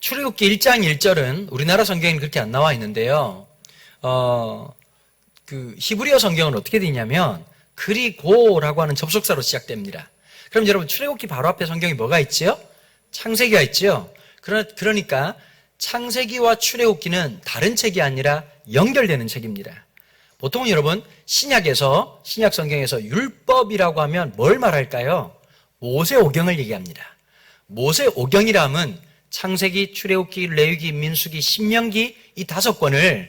출애굽기 1장 1절은 우리나라 성경에는 그렇게 안 나와 있는데요. 히브리어 성경은 어떻게 되냐면 그리고라고 하는 접속사로 시작됩니다. 그럼 여러분 출애굽기 바로 앞에 성경이 뭐가 있죠? 창세기가 있죠. 그러니까 창세기와 출애굽기는 다른 책이 아니라 연결되는 책입니다. 보통 여러분 신약 성경에서 율법이라고 하면 뭘 말할까요? 모세오경을 얘기합니다. 모세오경이라면 창세기, 출애굽기, 레위기, 민수기, 신명기 이 5권을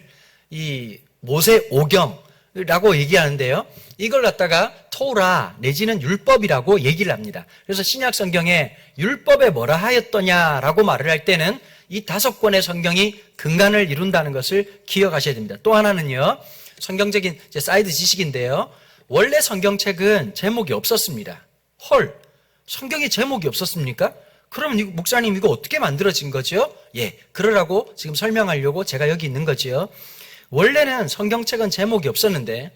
이 모세오경이라고 얘기하는데요. 이걸 갖다가 토라 내지는 율법이라고 얘기를 합니다. 그래서 신약 성경에 율법에 뭐라 하였더냐라고 말을 할 때는 이 5권의 성경이 근간을 이룬다는 것을 기억하셔야 됩니다. 또 하나는요, 성경적인 사이드 지식인데요. 원래 성경책은 제목이 없었습니다. 헐, 성경에 제목이 없었습니까? 그러면 목사님 이거 어떻게 만들어진 거죠? 예, 그러라고 지금 설명하려고 제가 여기 있는 거죠. 원래는 성경책은 제목이 없었는데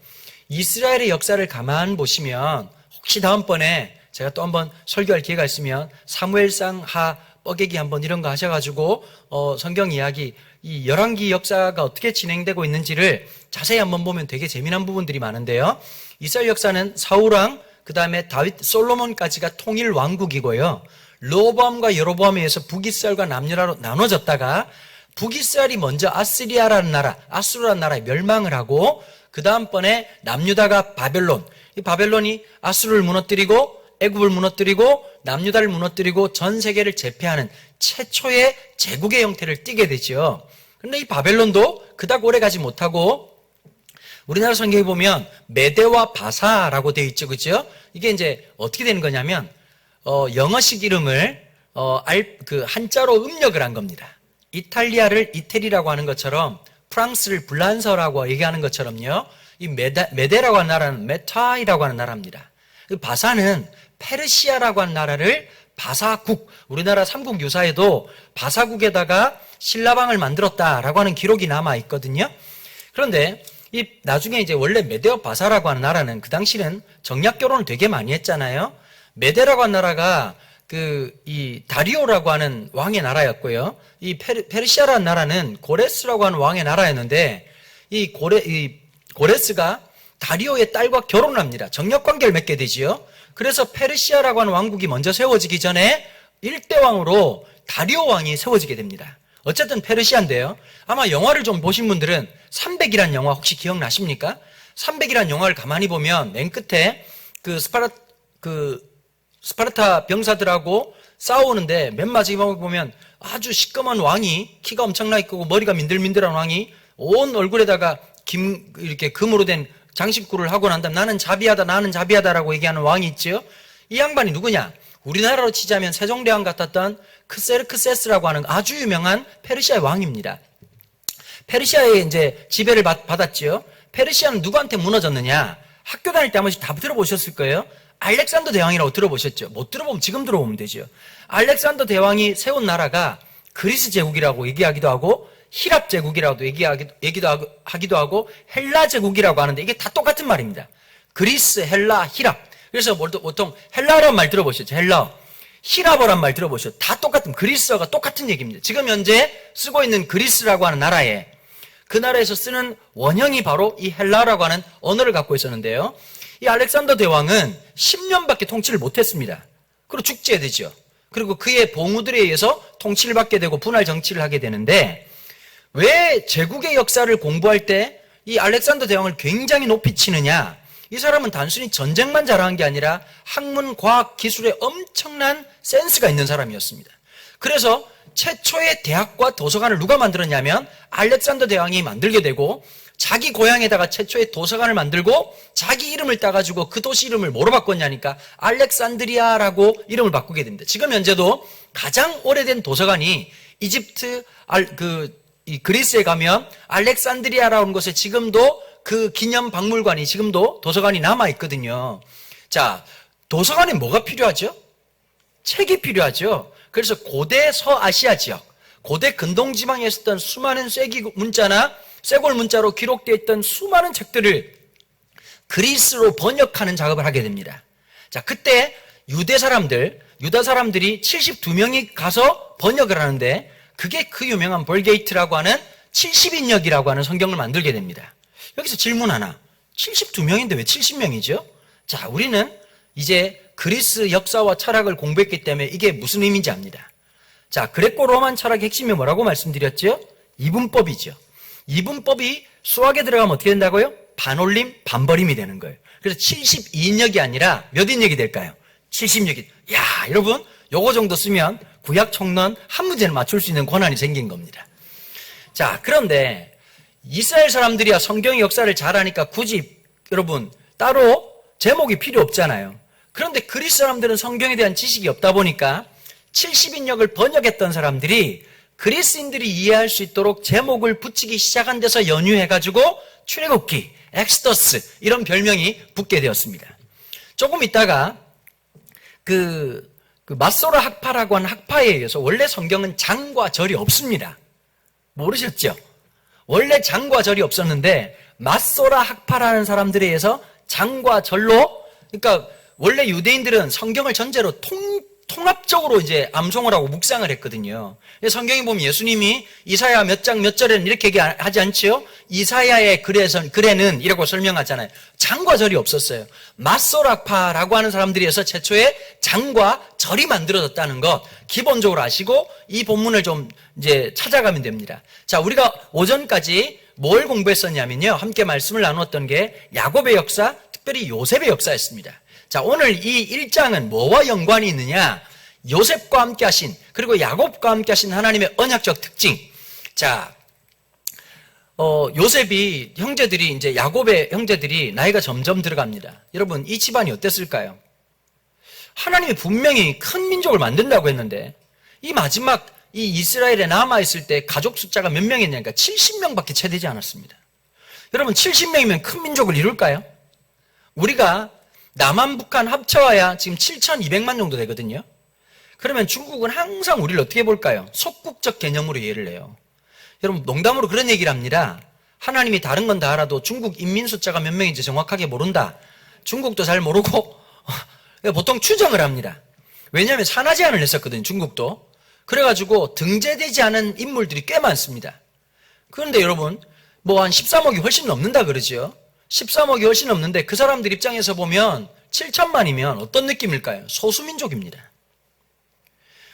이스라엘의 역사를 가만 보시면 혹시 다음번에 제가 또 한번 설교할 기회가 있으면 사무엘상 하 뻐개기 한번 이런 거 하셔가지고 성경 이야기 이 열왕기 역사가 어떻게 진행되고 있는지를 자세히 한번 보면 되게 재미난 부분들이 많은데요. 이스라엘 역사는 사울왕 그 다음에 다윗 솔로몬까지가 통일 왕국이고요. 르호보암과 여로보암에 의해서 북이스라엘과 남유다로 나눠졌다가 북이스라엘이 먼저 아수르라는 나라에 멸망을 하고 그 다음번에 남유다가 바벨론, 이 바벨론이 아수르를 무너뜨리고 애굽을 무너뜨리고 남유다를 무너뜨리고 전 세계를 제패하는 최초의 제국의 형태를 띠게 되죠. 그런데 이 바벨론도 그닥 오래 가지 못하고 우리나라 성경에 보면 메대와 바사라고 되어 있죠, 그렇죠? 이게 이제 어떻게 되는 거냐면 영어식 이름을 한자로 음력을 한 겁니다. 이탈리아를 이태리라고 하는 것처럼 프랑스를 불란서라고 얘기하는 것처럼요. 이 메데라고 하는 나라는 메타이라고 하는 나라입니다. 바사는 페르시아라고 하는 나라를 바사국, 우리나라 삼국 유사에도 바사국에다가 신라방을 만들었다라고 하는 기록이 남아 있거든요. 그런데 나중에 이제 원래 메데와 바사라고 하는 나라는 그 당시는 정략 결혼을 되게 많이 했잖아요. 메데라고 하는 나라가 이 다리오라고 하는 왕의 나라였고요. 이 페르시아라는 나라는 고레스라고 하는 왕의 나라였는데 이 고레스가 다리오의 딸과 결혼을 합니다. 정략 관계를 맺게 되지요. 그래서 페르시아라고 하는 왕국이 먼저 세워지기 전에 1대 왕으로 다리오 왕이 세워지게 됩니다. 어쨌든 페르시아인데요. 아마 영화를 좀 보신 분들은 300이라는 영화 혹시 기억나십니까? 300이라는 영화를 가만히 보면 맨 끝에 스파르타 병사들하고 싸우는데 맨 마지막에 보면 아주 시꺼먼 왕이 키가 엄청나게 크고 머리가 민들민들한 왕이 온 얼굴에다가 이렇게 금으로 된 장식구를 하고 난 다음 나는 자비하다라고 얘기하는 왕이 있죠. 이 양반이 누구냐? 우리나라로 치자면 세종대왕 같았던 크세르크세스라고 하는 아주 유명한 페르시아의 왕입니다. 페르시아의 이제 지배를 받았죠. 페르시아는 누구한테 무너졌느냐? 학교 다닐 때 한 번씩 다 들어보셨을 거예요. 알렉산더 대왕이라고 들어보셨죠? 못 들어보면 지금 들어보면 되죠. 알렉산더 대왕이 세운 나라가 그리스 제국이라고 얘기하기도 하고 히랍 제국이라고 하기도 하고 헬라 제국이라고 하는데 이게 다 똑같은 말입니다. 그리스, 헬라, 히랍. 그래서 보통 헬라어란 말 들어보셨죠? 헬라어. 히랍어란 말 들어보셨죠? 다 똑같은 그리스어가 똑같은 얘기입니다. 지금 현재 쓰고 있는 그리스라고 하는 나라에 그 나라에서 쓰는 원형이 바로 이 헬라라고 하는 언어를 갖고 있었는데요. 이 알렉산더 대왕은 10년밖에 통치를 못했습니다. 그리고 죽게 되죠. 그리고 그의 봉우들에 의해서 통치를 받게 되고 분할 정치를 하게 되는데 왜 제국의 역사를 공부할 때 이 알렉산더 대왕을 굉장히 높이 치느냐? 이 사람은 단순히 전쟁만 잘한 게 아니라 학문, 과학, 기술에 엄청난 센스가 있는 사람이었습니다. 그래서 최초의 대학과 도서관을 누가 만들었냐면 알렉산더 대왕이 만들게 되고 자기 고향에다가 최초의 도서관을 만들고 자기 이름을 따가지고 그 도시 이름을 뭐로 바꿨냐니까 알렉산드리아라고 이름을 바꾸게 됩니다. 지금 현재도 가장 오래된 도서관이 이집트 이 그리스에 가면 알렉산드리아라는 곳에 지금도 그 기념 박물관이 지금도 도서관이 남아 있거든요. 자, 도서관에 뭐가 필요하죠? 책이 필요하죠. 그래서 고대 서아시아 지역, 고대 근동지방에 있었던 수많은 쇠골 문자로 기록되어 있던 수많은 책들을 그리스로 번역하는 작업을 하게 됩니다. 자, 그때 유다 사람들이 72명이 가서 번역을 하는데 그게 그 유명한 벌게이트라고 하는 70인역이라고 하는 성경을 만들게 됩니다. 여기서 질문 하나. 72명인데 왜 70명이죠? 자, 우리는 이제 그리스 역사와 철학을 공부했기 때문에 이게 무슨 의미인지 압니다. 자, 그레코 로만 철학의 핵심이 뭐라고 말씀드렸죠? 이분법이죠. 이분법이 수학에 들어가면 어떻게 된다고요? 반올림, 반버림이 되는 거예요. 그래서 72인역이 아니라 몇 인역이 될까요? 70인역이. 야, 여러분, 요거 정도 쓰면 구약 총론 한 문제는 맞출 수 있는 권한이 생긴 겁니다. 자, 그런데 이스라엘 사람들이야 성경의 역사를 잘 아니까 굳이 여러분 따로 제목이 필요 없잖아요. 그런데 그리스 사람들은 성경에 대한 지식이 없다 보니까 70인역을 번역했던 사람들이 그리스인들이 이해할 수 있도록 제목을 붙이기 시작한 데서 연유해가지고 출애굽기, 엑스더스 이런 별명이 붙게 되었습니다. 조금 있다가 그 마소라 학파라고 하는 학파에 의해서 원래 성경은 장과 절이 없습니다. 모르셨죠? 원래 장과 절이 없었는데 마소라 학파라는 사람들에 의해서 장과 절로, 그러니까 원래 유대인들은 성경을 전제로 통합적으로 이제 암송을 하고 묵상을 했거든요. 성경에 보면 예수님이 이사야 몇 장 몇 절에는 이렇게 얘기하지 않지요? 이사야의 글에는 이라고 설명하잖아요. 장과 절이 없었어요. 마소락파라고 하는 사람들이 해서 최초에 장과 절이 만들어졌다는 것 기본적으로 아시고 이 본문을 좀 이제 찾아가면 됩니다. 자, 우리가 오전까지 뭘 공부했었냐면요. 함께 말씀을 나누었던 게 야곱의 역사, 특별히 요셉의 역사였습니다. 자, 오늘 이 1장은 뭐와 연관이 있느냐? 요셉과 함께 하신, 그리고 야곱과 함께 하신 하나님의 언약적 특징. 자, 요셉이 형제들이, 이제 야곱의 형제들이 나이가 점점 들어갑니다. 여러분, 이 집안이 어땠을까요? 하나님이 분명히 큰 민족을 만든다고 했는데, 이 마지막, 이 이스라엘에 남아있을 때 가족 숫자가 몇 명이었냐니까 70명밖에 채 되지 않았습니다. 여러분, 70명이면 큰 민족을 이룰까요? 우리가 남한, 북한 합쳐야 지금 7,200만 정도 되거든요. 그러면 중국은 항상 우리를 어떻게 볼까요? 속국적 개념으로 이해를 해요. 여러분, 농담으로 그런 얘기를 합니다. 하나님이 다른 건 다 알아도 중국 인민 숫자가 몇 명인지 정확하게 모른다. 중국도 잘 모르고 보통 추정을 합니다. 왜냐하면 산하 제한을 했었거든요, 중국도. 그래가지고 등재되지 않은 인물들이 꽤 많습니다. 그런데 여러분, 뭐 한 13억이 훨씬 넘는다 그러죠. 13억이 훨씬 넘는데 그 사람들 입장에서 보면 7천만이면 어떤 느낌일까요? 소수민족입니다.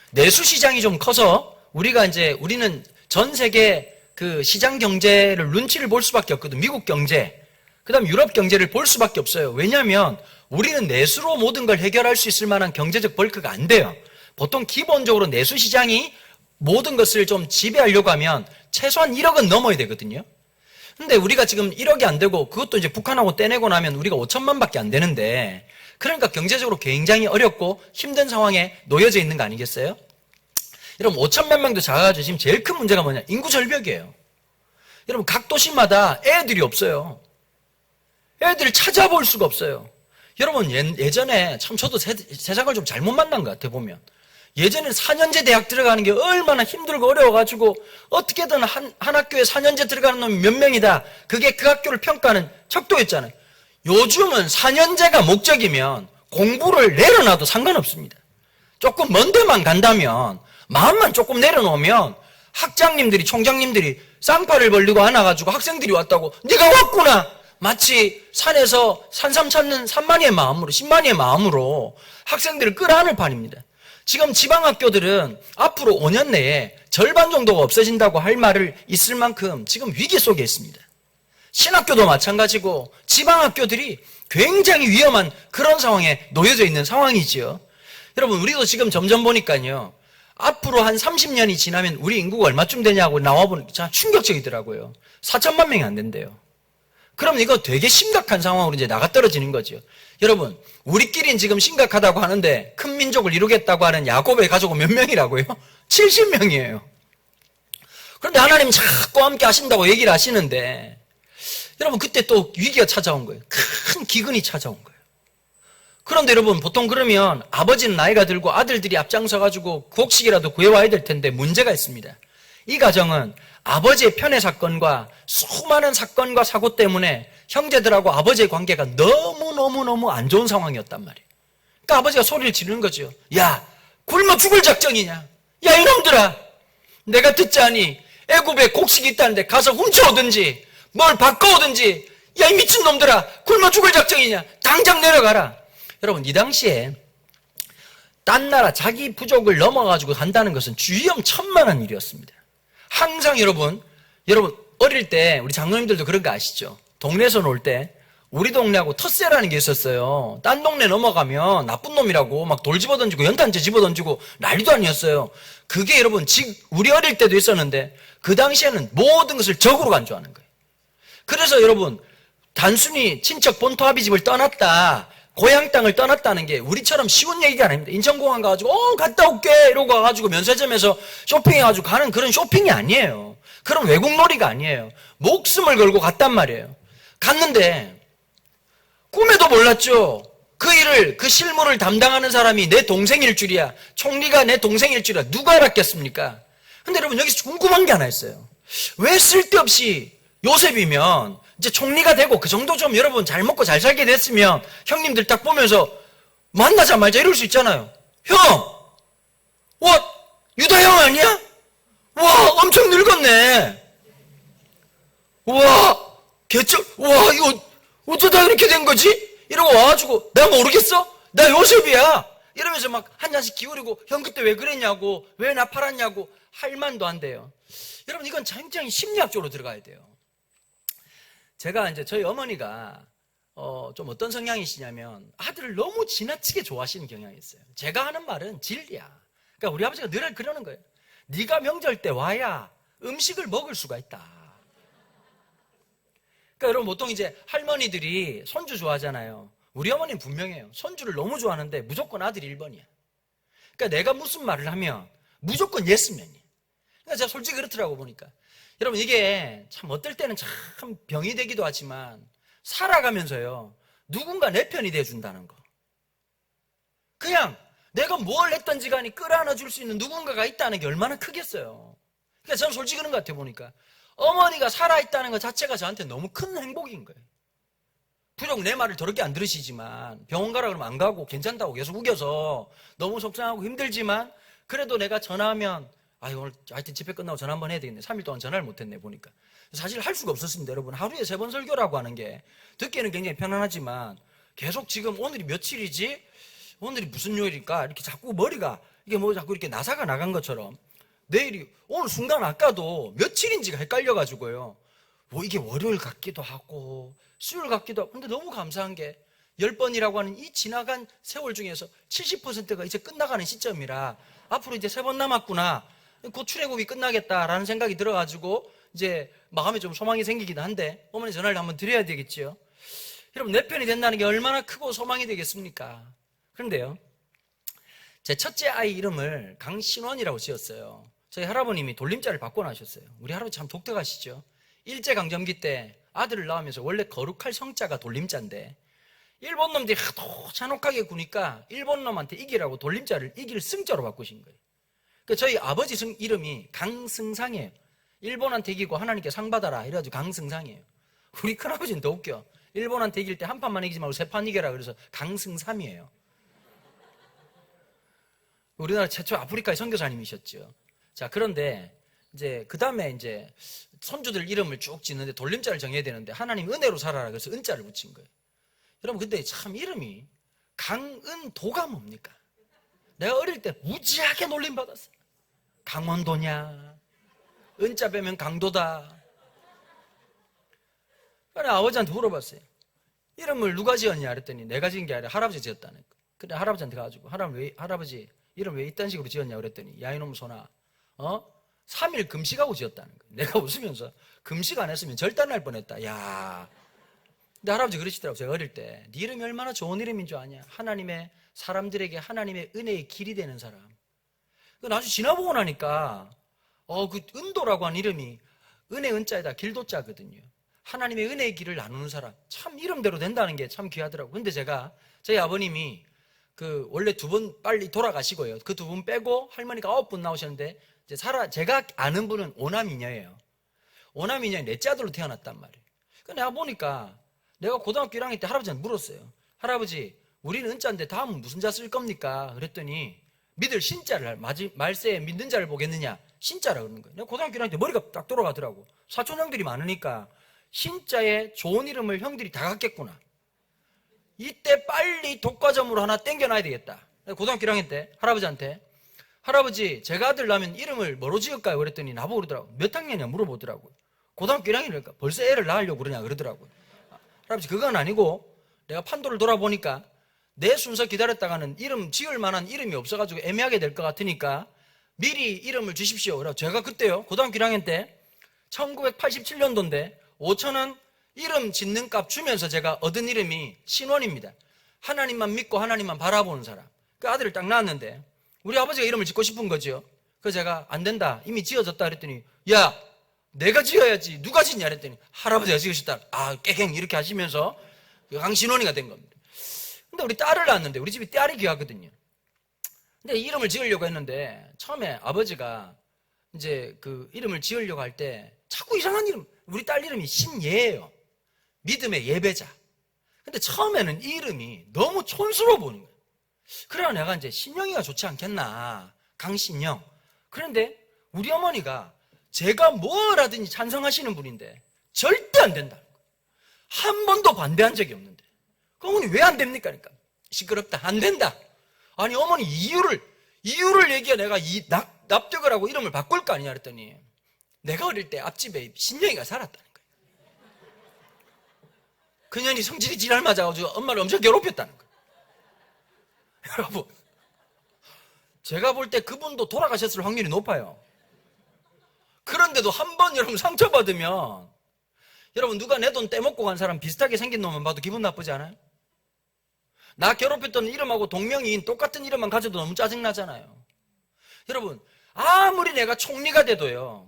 내수시장이 좀 커서 우리는 전 세계 그 시장 경제를 눈치를 볼 수밖에 없거든. 미국 경제, 그 다음 유럽 경제를 볼 수밖에 없어요. 왜냐하면 우리는 내수로 모든 걸 해결할 수 있을 만한 경제적 벌크가 안 돼요. 보통 기본적으로 내수시장이 모든 것을 좀 지배하려고 하면 최소한 1억은 넘어야 되거든요. 근데 우리가 지금 1억이 안 되고 그것도 이제 북한하고 떼내고 나면 우리가 5천만 밖에 안 되는데, 그러니까 경제적으로 굉장히 어렵고 힘든 상황에 놓여져 있는 거 아니겠어요? 여러분, 5천만 명도 작아가지고 지금 제일 큰 문제가 뭐냐? 인구 절벽이에요. 여러분, 각 도시마다 애들이 없어요. 애들을 찾아볼 수가 없어요. 여러분, 예전에 참 저도 세상을 좀 잘못 만난 것 같아 보면. 예전에는 4년제 대학 들어가는 게 얼마나 힘들고 어려워가지고 어떻게든 한 학교에 4년제 들어가는 놈이 몇 명이다. 그게 그 학교를 평가하는 척도였잖아요. 요즘은 4년제가 목적이면 공부를 내려놔도 상관없습니다. 조금 먼 데만 간다면, 마음만 조금 내려놓으면 학장님들이, 총장님들이 쌍팔을 벌리고 안아가지고 학생들이 왔다고, 네가 왔구나! 마치 산에서 산삼 찾는 산만이의 마음으로, 신만이의 마음으로 학생들을 끌어안을 판입니다. 지금 지방학교들은 앞으로 5년 내에 절반 정도가 없어진다고 할 말을 있을 만큼 지금 위기 속에 있습니다. 신학교도 마찬가지고 지방학교들이 굉장히 위험한 그런 상황에 놓여져 있는 상황이지요. 여러분, 우리도 지금 점점 보니까요, 앞으로 한 30년이 지나면 우리 인구가 얼마쯤 되냐고 나와보니까 충격적이더라고요. 4천만 명이 안 된대요. 그럼 이거 되게 심각한 상황으로 이제 나가떨어지는 거죠. 여러분, 우리끼리는 지금 심각하다고 하는데 큰 민족을 이루겠다고 하는 야곱의 가족은 몇 명이라고요? 70명이에요. 그런데 하나님 자꾸 함께 하신다고 얘기를 하시는데, 여러분, 그때 또 위기가 찾아온 거예요. 큰 기근이 찾아온 거예요. 그런데 여러분, 보통 그러면 아버지는 나이가 들고 아들들이 앞장서가지고 곡식이라도 구해와야 될 텐데 문제가 있습니다. 이 가정은 아버지의 편애 사건과 수많은 사건과 사고 때문에 형제들하고 아버지의 관계가 너무너무너무 안 좋은 상황이었단 말이에요. 그러니까 아버지가 소리를 지르는 거죠. 야, 굶어 죽을 작정이냐? 야, 이놈들아! 내가 듣자니 애굽에 곡식이 있다는데 가서 훔쳐오든지 뭘 바꿔오든지 야 이 미친놈들아 굶어 죽을 작정이냐 당장 내려가라. 여러분 이 당시에 딴 나라 자기 부족을 넘어가지고 간다는 것은 주위험천만한 일이었습니다. 항상 여러분 어릴 때 우리 장로님들도 그런 거 아시죠? 동네에서 놀 때 우리 동네하고 텃세라는 게 있었어요. 딴 동네 넘어가면 나쁜 놈이라고 막 돌 집어던지고 연탄재 집어던지고 난리도 아니었어요. 그게 여러분 우리 어릴 때도 있었는데 그 당시에는 모든 것을 적으로 간주하는 거예요. 그래서 여러분 단순히 친척 본토 아비집을 떠났다, 고향 땅을 떠났다는 게 우리처럼 쉬운 얘기가 아닙니다. 인천공항 가가지고 갔다 올게 이러고 가가지고 면세점에서 쇼핑해가지고 가는 그런 쇼핑이 아니에요. 그런 외국놀이가 아니에요. 목숨을 걸고 갔단 말이에요. 갔는데 꿈에도 몰랐죠. 그 실무를 담당하는 사람이 내 동생일 줄이야. 총리가 내 동생일 줄이야. 누가 알았겠습니까? 근데 여러분 여기서 궁금한 게 하나 있어요. 왜 쓸데없이 요셉이면 이제 총리가 되고 그 정도 좀 여러분 잘 먹고 잘 살게 됐으면 형님들 딱 보면서 만나자 말자 이럴 수 있잖아요. 형! 와, 유다 형 아니야? 와, 엄청 늙었네. 와, 와, 이거 어쩌다 이렇게 된 거지? 이러고 와가지고 내가 모르겠어? 나 요셉이야. 이러면서 막 한 잔씩 기울이고 형 그때 왜 그랬냐고 왜 나 팔았냐고 할 만도 한데요. 여러분 이건 굉장히 심리학적으로 들어가야 돼요. 제가 이제 저희 어머니가 좀 어떤 성향이시냐면 아들을 너무 지나치게 좋아하시는 경향이 있어요. 제가 하는 말은 진리야. 그러니까 우리 아버지가 늘 그러는 거예요. 네가 명절 때 와야 음식을 먹을 수가 있다. 그러니까 여러분 보통 이제 할머니들이 손주 좋아하잖아요. 우리 어머니는 분명해요. 손주를 너무 좋아하는데 무조건 아들이 1번이야. 그러니까 내가 무슨 말을 하면 무조건 예스맨이에요. 그러니까 제가 솔직히 그렇더라고 보니까. 여러분 이게 참 어떨 때는 참 병이 되기도 하지만 살아가면서요 누군가 내 편이 돼준다는 거, 그냥 내가 뭘 했든지 간에 끌어안아 줄 수 있는 누군가가 있다는 게 얼마나 크겠어요. 그러니까 저는 솔직히 그런 것 같아요. 보니까 어머니가 살아있다는 것 자체가 저한테 너무 큰 행복인 거예요. 부족 내 말을 더럽게 안 들으시지만 병원 가라 그러면 안 가고 괜찮다고 계속 우겨서 너무 속상하고 힘들지만 그래도 내가 전화하면 오늘 하여튼 집회 끝나고 전화 한번 해야 되겠네. 3일 동안 전화를 못했네 보니까. 사실 할 수가 없었습니다. 여러분 하루에 3번 설교라고 하는 게 듣기에는 굉장히 편안하지만 계속 지금 오늘이 며칠이지? 오늘이 무슨 요일일까? 이렇게 자꾸 머리가 이게 뭐 자꾸 이렇게 나사가 나간 것처럼 내일이 오늘 순간 아까도 며칠인지가 헷갈려가지고요. 뭐 이게 월요일 같기도 하고 수요일 같기도 하고. 근데 너무 감사한 게 10번이라고 하는 이 지나간 세월 중에서 70%가 이제 끝나가는 시점이라 앞으로 이제 3번 남았구나. 곧 출애굽이 끝나겠다라는 생각이 들어가지고 이제 마음에 좀 소망이 생기기도 한데 어머니 전화를 한번 드려야 되겠죠. 여러분 내 편이 된다는 게 얼마나 크고 소망이 되겠습니까? 그런데요 제 첫째 아이 이름을 강신원이라고 지었어요. 저희 할아버님이 돌림자를 바꿔놔셨어요. 우리 할아버지 참 독특하시죠. 일제강점기 때 아들을 낳으면서 원래 거룩할 성자가 돌림자인데 일본 놈들이 하도 잔혹하게 구니까 일본 놈한테 이기라고 돌림자를 이길 승자로 바꾸신 거예요. 그러니까 저희 아버지 이름이 강승상이에요. 일본한테 이기고 하나님께 상 받아라 이래가지고 강승상이에요. 우리 큰아버지는 더 웃겨. 일본한테 이길 때 한 판만 이기지 말고 3판 이겨라 그래서 강승삼이에요. 우리나라 최초 아프리카의 선교사님이셨죠. 자, 그런데 이제 그 다음에 이제 손주들 이름을 쭉 짓는데 돌림자를 정해야 되는데 하나님 은혜로 살아라 그래서 은자를 붙인 거예요. 여러분 근데 참 이름이 강은도가 뭡니까? 내가 어릴 때 무지하게 놀림받았어요. 강원도냐? 은자 빼면 강도다. 그래 아버지한테 물어봤어요. 이름을 누가 지었냐 그랬더니 내가 지은 게 아니라 할아버지 지었다는 거예요. 그래 할아버지한테 가가지고 할아버지 이름 왜 이딴 식으로 지었냐 그랬더니 야 이놈 소나 3일 금식하고 지었다는 거예요. 내가 웃으면서 금식 안 했으면 절단날 뻔했다. 야. 근데 할아버지 그러시더라고요. 제가 어릴 때 네 이름이 얼마나 좋은 이름인 줄 아냐. 하나님의 사람들에게 하나님의 은혜의 길이 되는 사람. 나중에 지나보고 나니까 그 은도라고 하는 이름이 은혜 은자에다 길도자거든요. 하나님의 은혜의 길을 나누는 사람. 참 이름대로 된다는 게 참 귀하더라고요. 근데 제가 저희 아버님이 원래 2분 빨리 돌아가시고요. 그 2분 빼고 할머니가 9분 나오셨는데 이제 제가 아는 분은 오남이녀예요. 오남이녀의 넷째 아들로 태어났단 말이에요. 내가 보니까 내가 고등학교 1학년 때 할아버지한테 물었어요. 할아버지 우리는 은자인데 다음은 무슨 자 쓸 겁니까? 그랬더니 믿을 신자를 말세에 믿는 자를 보겠느냐? 신자라 그러는 거예요. 내가 고등학교 1학년 때 머리가 딱 돌아가더라고. 사촌 형들이 많으니까 신자에 좋은 이름을 형들이 다 갖겠구나. 이때 빨리 독과점으로 하나 땡겨놔야 되겠다. 고등학교 1학년 때 할아버지한테, 할아버지 제가 아들 낳으면 이름을 뭐로 지을까요? 그랬더니 나보고 그러더라고. 몇 학년이냐 물어보더라고요. 고등학교 1학년이니까 벌써 애를 낳으려고 그러냐 그러더라고요. 할아버지 그건 아니고 내가 판도를 돌아보니까 내 순서 기다렸다가는 이름 지을 만한 이름이 없어가지고 애매하게 될 것 같으니까 미리 이름을 주십시오. 그래서 제가 그때요, 고등학교 1학년 때 1987년도인데 5,000원 이름 짓는 값 주면서 제가 얻은 이름이 신원입니다. 하나님만 믿고 하나님만 바라보는 사람. 그 아들을 딱 낳았는데 우리 아버지가 이름을 짓고 싶은 거죠. 그래서 제가 안 된다, 이미 지어졌다 그랬더니, 야 내가 지어야지 누가 짓냐 그랬더니 할아버지가 지으셨다. 아 깨갱 이렇게 하시면서 강신원이가 된 겁니다. 근데 우리 딸을 낳았는데 우리 집이 딸이 귀하거든요. 근데 이름을 지으려고 했는데 처음에 아버지가 이제 그 이름을 지으려고 할 때 자꾸 이상한 이름, 우리 딸 이름이 신예예요. 믿음의 예배자. 근데 처음에는 이 이름이 너무 촌스러워 보이는 거예요. 그래야 내가 이제 신영이가 좋지 않겠나, 강신영. 그런데 우리 어머니가 제가 뭘 하든지 찬성하시는 분인데 절대 안 된다는 거예요. 한 번도 반대한 적이 없는데. 그 어머니 왜 안 됩니까? 그러니까 시끄럽다, 안 된다. 아니 어머니 이유를 얘기해 내가 납득을 하고 이름을 바꿀 거 아니냐 그랬더니 내가 어릴 때 앞집에 신영이가 살았다는 거예요. 그년이 성질이 지랄 맞아가지고 엄마를 엄청 괴롭혔다는 거예요. 여러분, 제가 볼 때 그분도 돌아가셨을 확률이 높아요. 그런데도 한 번 여러분 상처받으면, 여러분 누가 내 돈 떼먹고 간 사람 비슷하게 생긴 놈만 봐도 기분 나쁘지 않아요? 나 괴롭혔던 이름하고 동명이인 똑같은 이름만 가져도 너무 짜증나잖아요. 여러분 아무리 내가 총리가 돼도요,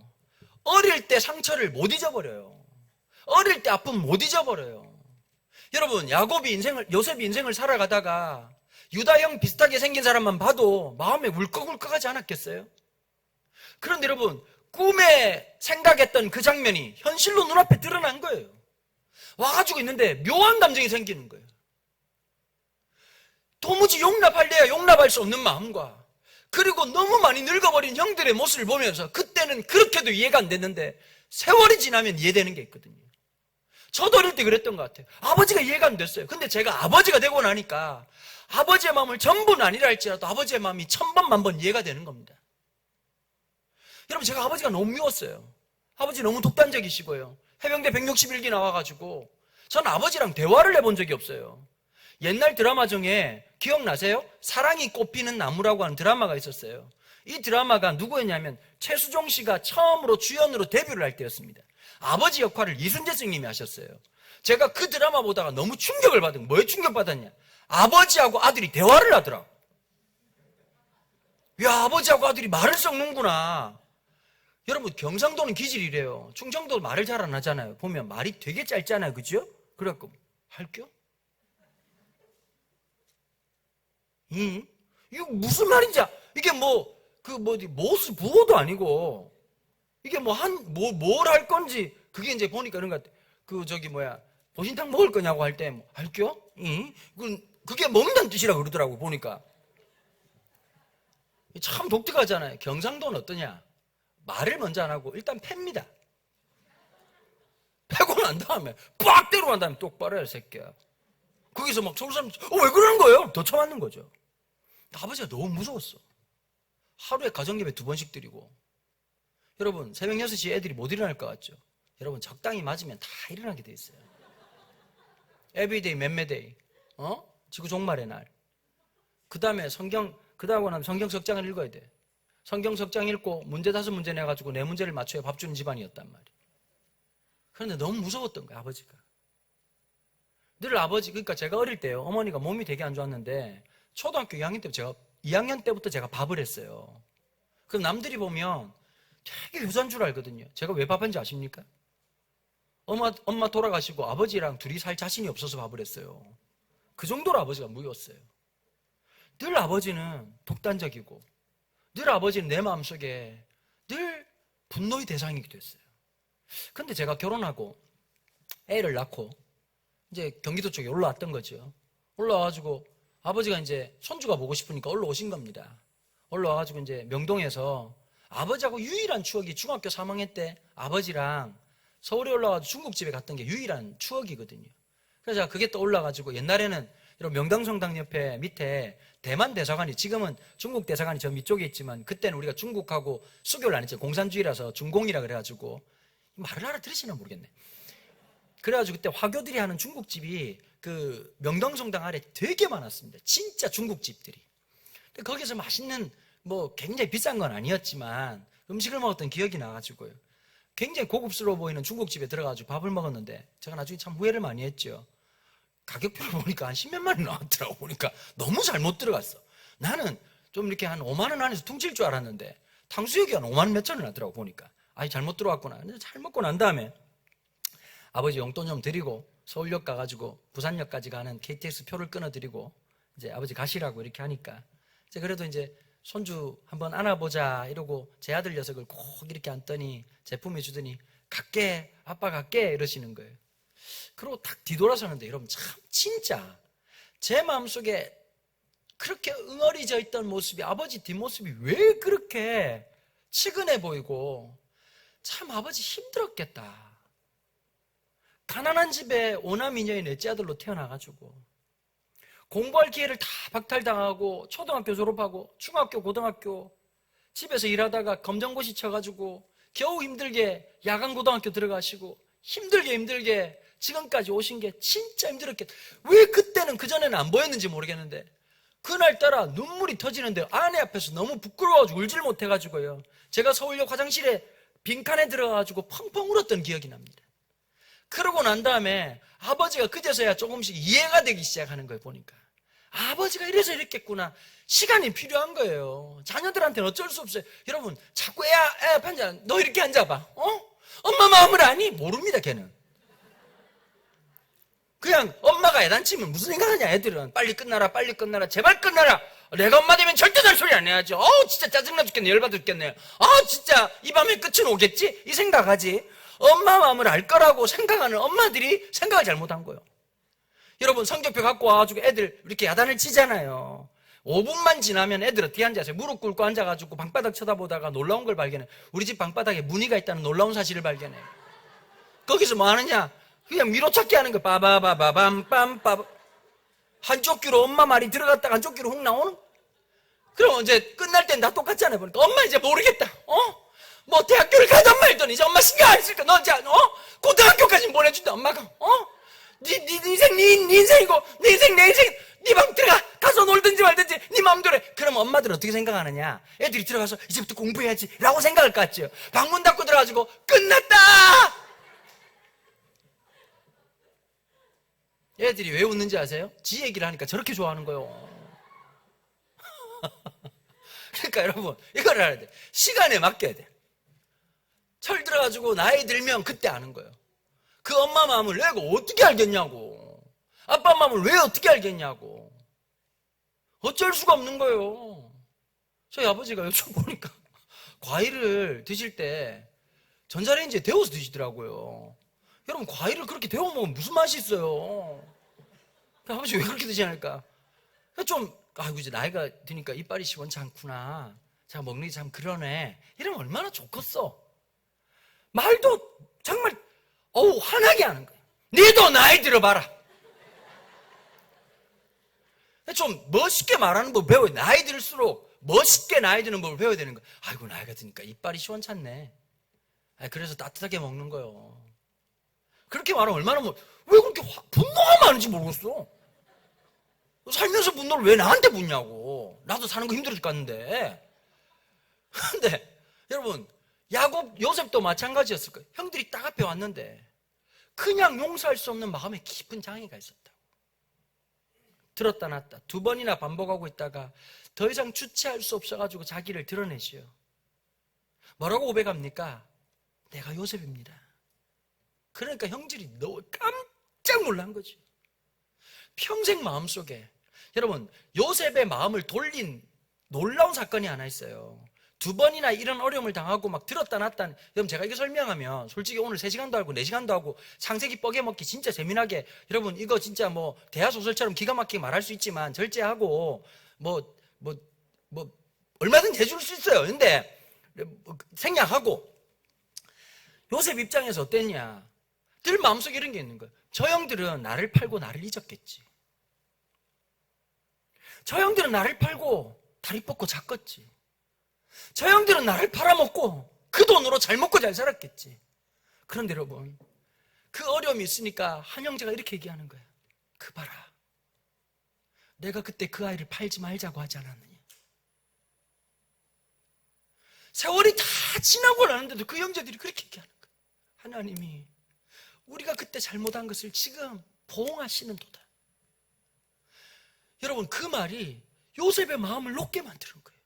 어릴 때 상처를 못 잊어버려요. 어릴 때 아픔 못 잊어버려요. 여러분 요셉이 인생을 살아가다가 유다형 비슷하게 생긴 사람만 봐도 마음에 울컥울컥하지 않았겠어요? 그런데 여러분 꿈에 생각했던 그 장면이 현실로 눈앞에 드러난 거예요. 와가지고 있는데 묘한 감정이 생기는 거예요. 도무지 용납할래야 용납할 수 없는 마음과, 그리고 너무 많이 늙어버린 형들의 모습을 보면서 그때는 그렇게도 이해가 안 됐는데 세월이 지나면 이해되는 게 있거든요. 저도 어릴 때 그랬던 것 같아요. 아버지가 이해가 안 됐어요. 근데 제가 아버지가 되고 나니까 아버지의 마음을 전부는 아니라 할지라도 아버지의 마음이 1000번 만번 이해가 되는 겁니다. 여러분 제가 아버지가 너무 미웠어요. 아버지 너무 독단적이시고요. 해병대 161기 나와가지고 저는 아버지랑 대화를 해본 적이 없어요. 옛날 드라마 중에 기억나세요? 사랑이 꽃피는 나무라고 하는 드라마가 있었어요. 이 드라마가 누구였냐면 최수종 씨가 처음으로 주연으로 데뷔를 할 때였습니다. 아버지 역할을 이순재 선생님이 하셨어요. 제가 그 드라마 보다가 너무 충격을 받은 거예요. 뭐에 충격받았냐? 아버지하고 아들이 대화를 하더라고. 야, 아버지하고 아들이 말을 섞는구나. 여러분 경상도는 기질이래요. 충청도 말을 잘 안 하잖아요. 보면 말이 되게 짧잖아요. 그죠? 그래갖고 할겨? 이거 무슨 말인지, 이게 못을 부어도 아니고, 이게 뭘 할 건지, 그게 이제 보니까 그런 것 같아. 보신탕 먹을 거냐고 할 때, 할겨? 그게 먹는다는 뜻이라고 그러더라고, 보니까. 참 독특하잖아요. 경상도는 어떠냐? 말을 먼저 안 하고, 일단 팹니다. 패고 난 다음에, 빡 때리고 난 다음에 똑바로 해야 새끼야. 거기서 막 서울 사람, 왜 그러는 거예요? 더 쳐맞는 거죠. 아버지가 너무 무서웠어. 하루에 가정예배 2번씩 드리고. 여러분 새벽 6시에 애들이 못 일어날 것 같죠? 여러분 적당히 맞으면 다 일어나게 돼 있어요. 에브리데이 맴매데이, 지구 종말의 날. 그 다음에 그다음에 나면 성경 석장을 읽어야 돼. 성경 석장 읽고 문제 5문제 내가지고 내 문제를 맞춰야 밥 주는 집안이었단 말이에요. 그런데 너무 무서웠던 거야 아버지가. 늘 그러니까 제가 어릴 때요, 어머니가 몸이 되게 안 좋았는데 초등학교 2학년 때부터 제가 밥을 했어요. 그럼 남들이 보면 되게 효자인 줄 알거든요. 제가 왜 밥한지 아십니까? 엄마 돌아가시고 아버지랑 둘이 살 자신이 없어서 밥을 했어요. 그 정도로 아버지가 무였어요. 늘 아버지는 독단적이고, 늘 아버지는 내 마음속에 늘 분노의 대상이기도 했어요. 근데 제가 결혼하고 애를 낳고 이제 경기도 쪽에 올라왔던 거죠. 올라와가지고 아버지가 이제 손주가 보고 싶으니까 올라오신 겁니다. 올라와가지고 이제 명동에서 아버지하고 유일한 추억이 중학교 3학년 때 아버지랑 서울에 올라와서 중국집에 갔던 게 유일한 추억이거든요. 그래서 그게 떠올라가지고 옛날에는 이런 명당성당 옆에 밑에 대만 대사관이, 지금은 중국 대사관이 저 밑쪽에 있지만 그때는 우리가 중국하고 수교를 안 했죠. 공산주의라서 중공이라 그래가지고, 말을 알아들으시나 모르겠네. 그래가지고 그때 화교들이 하는 중국집이 그 명당성당 아래 되게 많았습니다. 진짜 중국집들이. 거기서 맛있는, 뭐 굉장히 비싼 건 아니었지만 음식을 먹었던 기억이 나가지고요. 굉장히 고급스러워 보이는 중국집에 들어가지고 밥을 먹었는데 제가 나중에 참 후회를 많이 했죠. 가격표를 보니까 한 10몇만 원 나왔더라고. 보니까 너무 잘못 들어갔어. 나는 좀 이렇게 한 5만 원 안에서 퉁칠 줄 알았는데 탕수육이 한 5만 몇천 원 나더라고. 보니까 아이 잘못 들어왔구나. 근데 잘 먹고 난 다음에 아버지 용돈 좀 드리고 서울역 가가지고 부산역까지 가는 KTX 표를 끊어드리고 이제 아버지 가시라고 이렇게 하니까 이제 그래도 이제 손주 한번 안아보자 이러고 제 아들 녀석을 꼭 이렇게 안더니 제품해 주더니 갈게 아빠 갈게 이러시는 거예요. 그리고 딱 뒤돌아서는데 여러분 참 진짜 제 마음속에 그렇게 응어리져 있던 모습이, 아버지 뒷모습이 왜 그렇게 측은해 보이고, 참 아버지 힘들었겠다. 가난한 집에 오남이녀의 넷째 아들로 태어나가지고 공부할 기회를 다 박탈당하고 초등학교 졸업하고 중학교 고등학교 집에서 일하다가 검정고시 쳐가지고 겨우 힘들게 야간고등학교 들어가시고 힘들게 지금까지 오신 게 진짜 힘들었겠다. 왜 그때는 그전에는 안 보였는지 모르겠는데 그날따라 눈물이 터지는데 아내 앞에서 너무 부끄러워가지고 울질 못해가지고요. 제가 서울역 화장실에 빈칸에 들어가가지고 펑펑 울었던 기억이 납니다. 그러고 난 다음에 아버지가 그제서야 조금씩 이해가 되기 시작하는 거예요. 보니까 아버지가 이래서 이랬겠구나. 시간이 필요한 거예요. 자녀들한테는 어쩔 수 없어요. 여러분 자꾸 애 앞에 앉아. 너 이렇게 앉아봐. 엄마 마음을 아니? 모릅니다. 걔는 그냥 엄마가 애단치면 무슨 생각하냐. 애들은 빨리 끝나라 제발 끝나라. 내가 엄마 되면 절대 잔소리 안 해야지. 진짜 짜증나 죽겠네. 열받아 죽겠네. 진짜 이 밤에 끝은 오겠지? 이 생각하지. 엄마 마음을 알 거라고 생각하는 엄마들이 생각을 잘못한 거예요. 여러분 성적표 갖고 와가지고 애들 이렇게 야단을 치잖아요. 5분만 지나면 애들 어떻게 앉아서 무릎 꿇고 앉아가지고 방바닥 쳐다보다가 놀라운 걸 발견해. 우리 집 방바닥에 무늬가 있다는 놀라운 사실을 발견해. 거기서 뭐 하느냐? 그냥 미로찾기 하는 거. 빠바바바밤빰빠. 한쪽 귀로 엄마 말이 들어갔다가 한쪽 귀로 훅 나오는. 그럼 이제 끝날 땐 다 똑같잖아요. 보니까 엄마 이제 모르겠다. 뭐 대학교를 가든 말든 이제 엄마 신경 안 쓸까? 너 이제 고등학교까지 보내준다. 엄마가 네 인생 네 인생이고 네 인생 내 인생. 네 방 들어가 가서 놀든지 말든지 네 마음대로 해. 그럼 엄마들은 어떻게 생각하느냐? 애들이 들어가서 이제부터 공부해야지 라고 생각할 것 같죠. 방문 닫고 들어가지고 끝났다. 애들이 왜 웃는지 아세요? 지 얘기를 하니까 저렇게 좋아하는 거예요. 그러니까 여러분 이걸 알아야 돼. 시간에 맡겨야 돼. 철 들어가지고 나이 들면 그때 아는 거예요. 그 엄마 마음을 내가 어떻게 알겠냐고. 아빠 마음을 왜 어떻게 알겠냐고. 어쩔 수가 없는 거예요. 저희 아버지가 요즘 보니까 과일을 드실 때 전자레인지에 데워서 드시더라고요. 여러분 과일을 그렇게 데워 먹으면 무슨 맛이 있어요. 아버지 왜 그렇게 드시지 않을까? 좀 아이고 이제 나이가 드니까 이빨이 시원치 않구나. 제가 먹는 게 참 그러네. 이러면 얼마나 좋겠어. 말도 정말 화나게 하는 거예요. 니도 나이 들어봐라. 좀 멋있게 말하는 법 배워야 돼. 나이 들수록 멋있게 나이 드는 법을 배워야 되는 거예요. 아이고 나이가 드니까 이빨이 시원찮네. 그래서 따뜻하게 먹는 거예요. 그렇게 말하면 얼마나 왜 그렇게 분노가 많은지 모르겠어. 살면서 분노를 왜 나한테 묻냐고. 나도 사는 거 힘들어 죽겠는데. 근데 여러분 야곱 요셉도 마찬가지였을 거예요. 형들이 딱 앞에 왔는데 그냥 용서할 수 없는 마음에 깊은 장애가 있었다고. 들었다 놨다 두 번이나 반복하고 있다가 더 이상 주체할 수 없어가지고 자기를 드러내시오. 뭐라고 고백합니까? 내가 요셉입니다. 그러니까 형들이 너무 깜짝 놀란 거지. 평생 마음속에 여러분 요셉의 마음을 돌린 놀라운 사건이 하나 있어요. 두 번이나 이런 어려움을 당하고 막 들었다 놨다. 여러분 제가 이거 설명하면 솔직히 오늘 3시간도 하고 4시간도 하고 창세기 뻐개먹기 진짜 재미나게 여러분 이거 진짜 뭐 대하소설처럼 기가 막히게 말할 수 있지만 절제하고 뭐 얼마든지 해줄 수 있어요. 근데 생략하고 요셉 입장에서 어땠냐? 늘 마음속에 이런 게 있는 거예요. 저 형들은 나를 팔고 나를 잊었겠지. 저 형들은 나를 팔고 다리 뻗고 잤겠지. 저 형들은 나를 팔아먹고 그 돈으로 잘 먹고 잘 살았겠지. 그런데 여러분, 그 어려움이 있으니까 한 형제가 이렇게 얘기하는 거예요. 그 봐라, 내가 그때 그 아이를 팔지 말자고 하지 않았느냐. 세월이 다 지나고 나는데도 그 형제들이 그렇게 얘기하는 거예요. 하나님이 우리가 그때 잘못한 것을 지금 보응하시는 도다. 여러분, 그 말이 요셉의 마음을 녹게 만드는 거예요.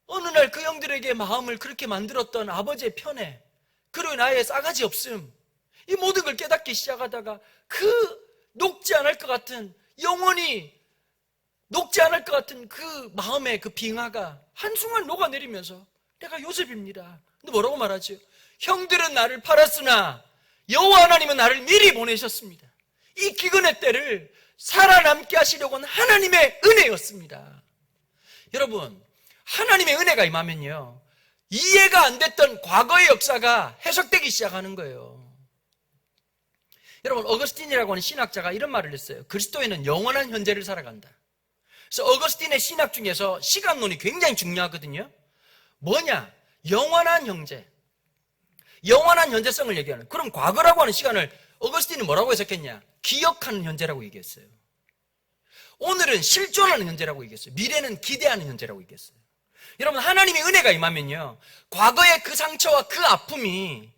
어느 날 그 형들에게 마음을 그렇게 만들었던 아버지의 편애, 그리고 나의 싸가지 없음, 이 모든 걸 깨닫기 시작하다가 그 녹지 않을 것 같은, 영원히 녹지 않을 것 같은 그 마음의 그 빙하가 한순간 녹아내리면서 내가 요셉입니다. 근데 뭐라고 말하죠? 형들은 나를 팔았으나 여호와 하나님은 나를 미리 보내셨습니다. 이 기근의 때를 살아남게 하시려고 하는 하나님의 은혜였습니다. 여러분, 하나님의 은혜가 임하면요, 이해가 안 됐던 과거의 역사가 해석되기 시작하는 거예요. 여러분, 어거스틴이라고 하는 신학자가 이런 말을 했어요. 그리스도인은 영원한 현재를 살아간다. 그래서 어거스틴의 신학 중에서 시간론이 굉장히 중요하거든요. 뭐냐? 영원한 현재, 영원한 현재성을 얘기하는. 그럼 과거라고 하는 시간을 어거스틴은 뭐라고 해석했냐? 기억하는 현재라고 얘기했어요. 오늘은 실존하는 현재라고 얘기했어요. 미래는 기대하는 현재라고 얘기했어요. 여러분, 하나님의 은혜가 임하면요, 과거의 그 상처와 그 아픔이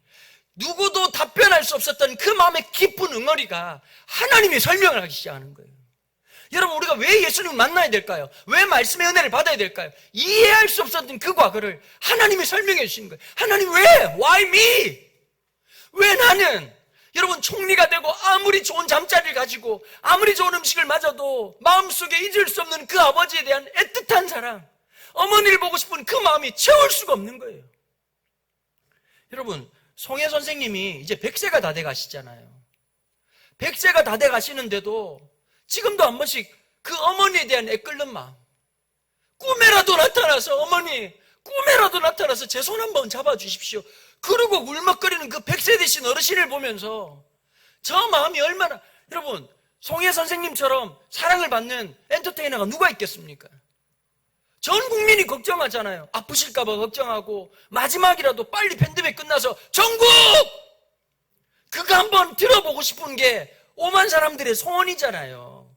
누구도 답변할 수 없었던 그 마음의 깊은 응어리가 하나님이 설명을 하기 시작하는 거예요. 여러분, 우리가 왜 예수님을 만나야 될까요? 왜 말씀의 은혜를 받아야 될까요? 이해할 수 없었던 그 과거를 하나님이 설명해 주시는 거예요. 하나님 왜? Why me? 왜 나는? 여러분, 총리가 되고 아무리 좋은 잠자리를 가지고 아무리 좋은 음식을 맞아도 마음속에 잊을 수 없는 그 아버지에 대한 애틋한 사랑, 어머니를 보고 싶은 그 마음이 채울 수가 없는 거예요. 여러분, 송혜 선생님이 이제 100세가 다 돼 가시잖아요. 100세가 다 돼 가시는데도 지금도 한 번씩 그 어머니에 대한 애끓는 마음, 꿈에라도 나타나서, 어머니 꿈에라도 나타나서 제 손 한번 잡아주십시오, 그러고 울먹거리는 그 100세 되신 어르신을 보면서 저 마음이 얼마나, 여러분, 송혜 선생님처럼 사랑을 받는 엔터테이너가 누가 있겠습니까? 전 국민이 걱정하잖아요. 아프실까봐 걱정하고 마지막이라도 빨리 팬데믹 끝나서 전국! 그거 한번 들어보고 싶은 게 5만 사람들의 소원이잖아요.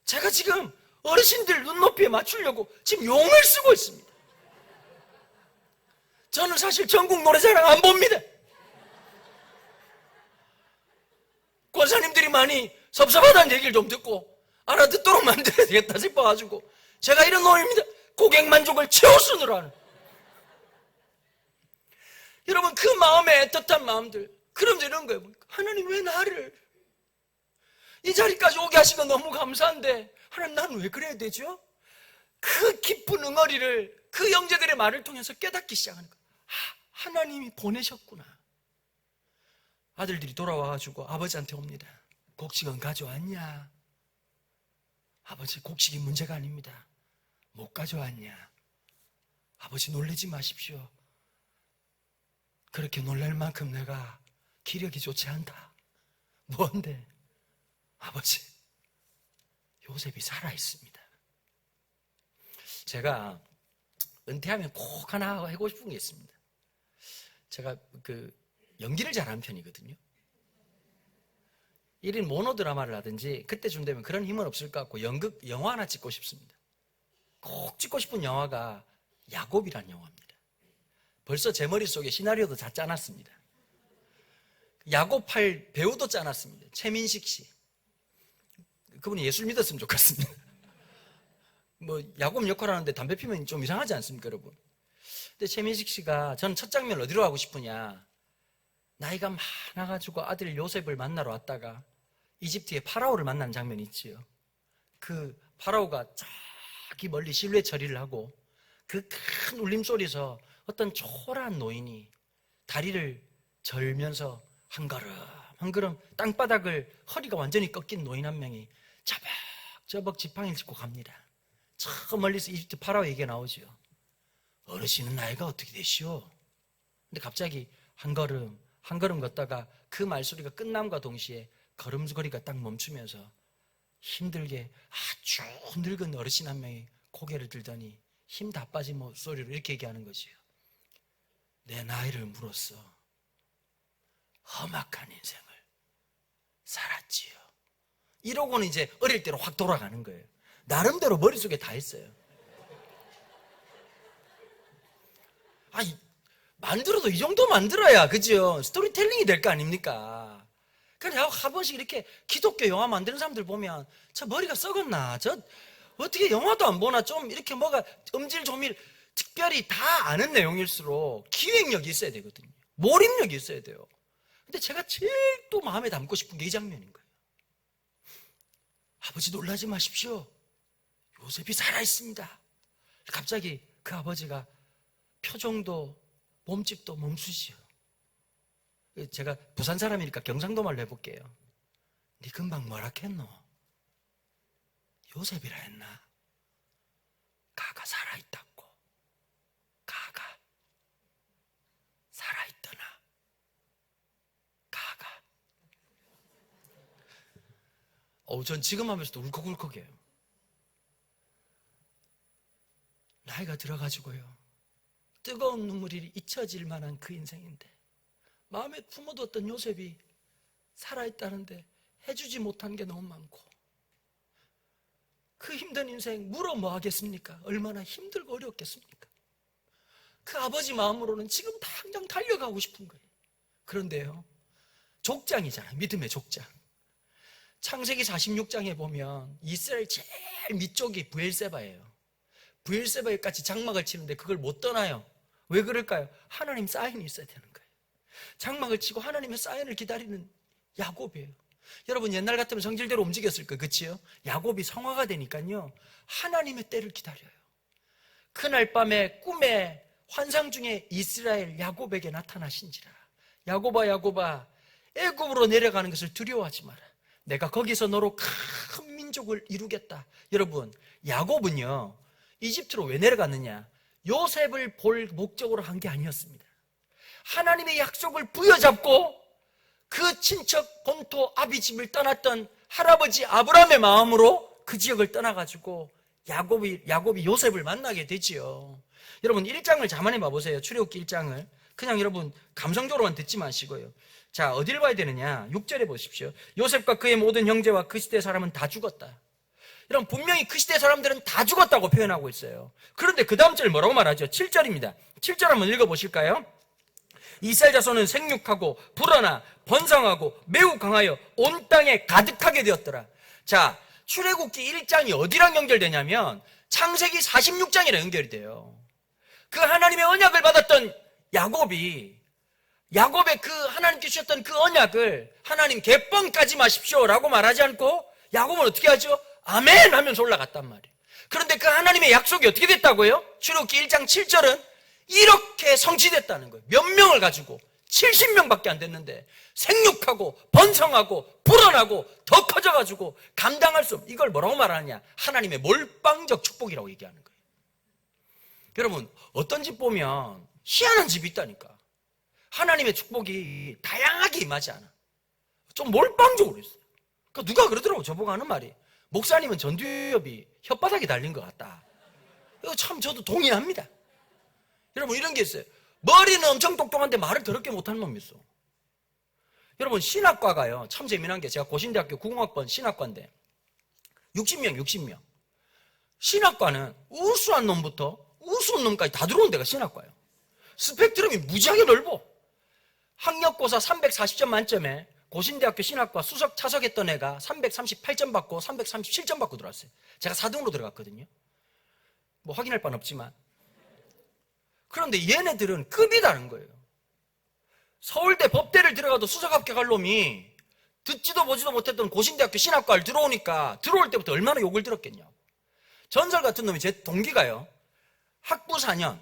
제가 지금 어르신들 눈높이에 맞추려고 지금 용을 쓰고 있습니다. 저는 사실 전국 노래자랑 안 봅니다. 권사님들이 많이 섭섭하다는 얘기를 좀 듣고 알아듣도록 만들어야 되겠다 싶어가지고 제가 이런 놈입니다. 고객 만족을 최우선으로 하는. 여러분, 그 마음의 애틋한 마음들, 그러면서 이런 거예요. 하나님 왜 나를 이 자리까지 오게 하신 건 너무 감사한데 하나님 나는 왜 그래야 되죠? 그 깊은 응어리를 그 형제들의 말을 통해서 깨닫기 시작하는 거예요. 하나님이 보내셨구나. 아들들이 돌아와가지고 아버지한테 옵니다. 곡식은 가져왔냐? 아버지, 곡식이 문제가 아닙니다. 못 가져왔냐? 아버지, 놀라지 마십시오. 그렇게 놀랄 만큼 내가 기력이 좋지 않다. 뭔데? 아버지, 요셉이 살아있습니다. 제가 은퇴하면 꼭 하나 하고 싶은 게 있습니다. 제가 연기를 잘하는 편이거든요. 1인 모노 드라마를 하든지 그때쯤 되면 그런 힘은 없을 것 같고 영화 하나 찍고 싶습니다. 꼭 찍고 싶은 영화가 야곱이라는 영화입니다. 벌써 제 머릿속에 시나리오도 다 짜놨습니다. 야곱 할 배우도 짜놨습니다. 최민식 씨. 그분이 예술 믿었으면 좋겠습니다. 야곱 역할 하는데 담배 피면 좀 이상하지 않습니까, 여러분? 근데 최민식 씨가, 저는 첫 장면 어디로 가고 싶으냐, 나이가 많아가지고 아들 요셉을 만나러 왔다가 이집트의 파라오를 만난 장면이 있지요. 그 파라오가 저기 멀리 실루엣 처리를 하고 그 큰 울림소리에서 어떤 초라한 노인이 다리를 절면서 한 걸음 한 걸음 땅바닥을, 허리가 완전히 꺾인 노인 한 명이 저벅저벅 지팡이를 짚고 갑니다. 저 멀리서 이집트 파라오 얘기가 나오죠. 어르신은 나이가 어떻게 되시오? 근데 갑자기 한 걸음 걷다가 그 말소리가 끝남과 동시에 걸음걸이가 딱 멈추면서 힘들게 아주 늙은 어르신 한 명이 고개를 들더니 힘 다 빠진 목소리로 이렇게 얘기하는 거지요. 내 나이를 물었어. 험악한 인생을 살았지요. 이러고는 이제 어릴 때로 확 돌아가는 거예요. 나름대로 머릿속에 다 있어요. 아니, 만들어도 이 정도 만들어야, 그죠? 스토리텔링이 될 거 아닙니까? 그냥 한 번씩 이렇게 기독교 영화 만드는 사람들 보면 저 머리가 썩었나? 저 어떻게 영화도 안 보나? 좀 이렇게 뭐가 음질조밀 특별히 다 아는 내용일수록 기획력이 있어야 되거든요. 몰입력이 있어야 돼요. 근데 제가 제일 또 마음에 담고 싶은 게 이 장면인 거예요. 아버지 놀라지 마십시오. 요셉이 살아있습니다. 갑자기 그 아버지가 표정도 몸집도 멈추시오. 제가 부산 사람이니까 경상도 말로 해볼게요. 네 금방 뭐라 했노? 요셉이라 했나? 가가 살아있다고. 가가 살아있더나. 가가. 전 지금 하면서도 울컥울컥해요. 나이가 들어가지고요. 뜨거운 눈물이 잊혀질 만한 그 인생인데 마음에 품어뒀던 요셉이 살아있다는데 해주지 못한 게 너무 많고 그 힘든 인생 물어 뭐 하겠습니까? 얼마나 힘들고 어렵겠습니까? 그 아버지 마음으로는 지금 당장 달려가고 싶은 거예요. 그런데요, 족장이잖아요. 믿음의 족장. 창세기 46장에 보면 이스라엘 제일 밑쪽이 브엘세바예요. 브엘세바에까지 장막을 치는데 그걸 못 떠나요. 왜 그럴까요? 하나님 사인이 있어야 되는 거예요. 장막을 치고 하나님의 사인을 기다리는 야곱이에요. 여러분 옛날 같으면 성질대로 움직였을 거예요. 그치요? 야곱이 성화가 되니까요 하나님의 때를 기다려요. 그날 밤에 꿈에 환상 중에 이스라엘 야곱에게 나타나신지라. 야곱아 야곱아 애굽으로 내려가는 것을 두려워하지 마라. 내가 거기서 너로 큰 민족을 이루겠다. 여러분 야곱은요 이집트로 왜 내려갔느냐? 요셉을 볼 목적으로 한 게 아니었습니다. 하나님의 약속을 부여잡고 그 친척 본토 아비집을 떠났던 할아버지 아브라함의 마음으로 그 지역을 떠나가지고 야곱이 요셉을 만나게 되지요. 여러분 1장을 자만해 봐보세요. 출애굽기 1장을 그냥 여러분 감성적으로만 듣지 마시고요. 자, 어딜 봐야 되느냐? 6절에 보십시오. 요셉과 그의 모든 형제와 그 시대 사람은 다 죽었다. 여러분 분명히 그 시대 사람들은 다 죽었다고 표현하고 있어요. 그런데 그 다음 절 뭐라고 말하죠? 7절입니다 7절 한번 읽어보실까요? 이스라엘 자손은 생육하고 불어나 번성하고 매우 강하여 온 땅에 가득하게 되었더라. 자, 출애굽기 1장이 어디랑 연결되냐면 창세기 46장이랑 연결이 돼요. 그 하나님의 언약을 받았던 야곱의 그 하나님께 주셨던 그 언약을 하나님 개뻥까지 마십시오라고 말하지 않고 야곱은 어떻게 하죠? 아멘 하면서 올라갔단 말이에요. 그런데 그 하나님의 약속이 어떻게 됐다고요? 출애굽기 1장 7절은 이렇게 성취됐다는 거예요. 몇 명을 가지고 70명밖에 안 됐는데 생육하고 번성하고 불어나고 더 커져가지고 감당할 수 없는 이걸 뭐라고 말하느냐? 하나님의 몰빵적 축복이라고 얘기하는 거예요. 여러분 어떤 집 보면 희한한 집이 있다니까. 하나님의 축복이 다양하게 임하지 않아. 좀 몰빵적으로 있어요. 그러니까 누가 그러더라고. 저보고 하는 말이 목사님은 전두엽이 혓바닥에 달린 것 같다. 이거 참 저도 동의합니다. 여러분 이런 게 있어요. 머리는 엄청 똑똑한데 말을 더럽게 못하는 놈이 있어. 여러분 신학과가요 참 재미난 게 제가 고신대학교 90학번 신학과인데 60명 신학과는 우수한 놈부터 우스운 놈까지 다 들어온 데가 신학과예요. 스펙트럼이 무지하게 넓어. 학력고사 340점 만점에 고신대학교 신학과 수석 차석했던 애가 338점 받고 337점 받고 들어왔어요. 제가 4등으로 들어갔거든요. 뭐 확인할 바는 없지만. 그런데 얘네들은 급이 다른 거예요. 서울대 법대를 들어가도 수석 합격할 놈이 듣지도 보지도 못했던 고신대학교 신학과를 들어오니까 들어올 때부터 얼마나 욕을 들었겠냐고. 전설 같은 놈이 제 동기가요. 학부 4년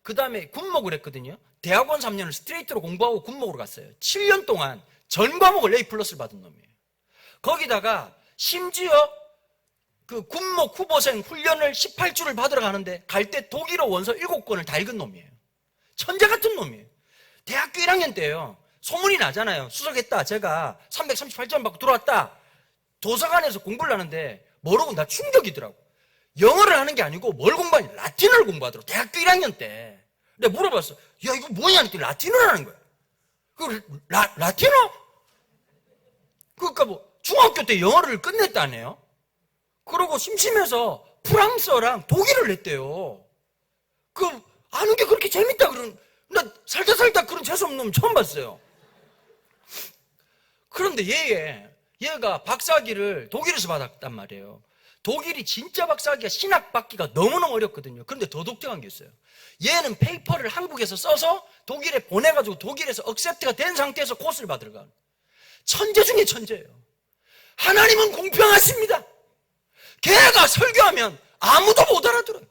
그 다음에 군목을 했거든요. 대학원 3년을 스트레이트로 공부하고 군목으로 갔어요. 7년 동안 전 과목을 A+를 받은 놈이에요. 거기다가 심지어 그 군목 후보생 훈련을 18주를 받으러 가는데 갈 때 독일어 원서 7권을 다 읽은 놈이에요. 천재 같은 놈이에요. 대학교 1학년 때예요. 소문이 나잖아요. 수석했다. 제가 338점 받고 들어왔다. 도서관에서 공부를 하는데 모르고 나 충격이더라고. 영어를 하는 게 아니고 뭘 공부하냐? 라틴어를 공부하더라고. 대학교 1학년 때. 내가 물어봤어. 야, 이거 뭐냐? 했더니 라틴어를 하는 거야. 그 라틴어? 그러니까 뭐 중학교 때 영어를 끝냈다네요. 그러고 심심해서 프랑스어랑 독일을 냈대요. 그 아는 게 그렇게 재밌다 그런, 나 살다 그런 재수없는 놈 처음 봤어요. 그런데 얘가 박사학위를 독일에서 받았단 말이에요. 독일이 진짜 박사학위가 신학 받기가 너무너무 어렵거든요. 그런데 더 독특한 게 있어요. 얘는 페이퍼를 한국에서 써서 독일에 보내가지고 독일에서 억셉트가 된 상태에서 코스를 받으러 가. 천재 중에 천재예요. 하나님은 공평하십니다. 걔가 설교하면 아무도 못 알아들어요.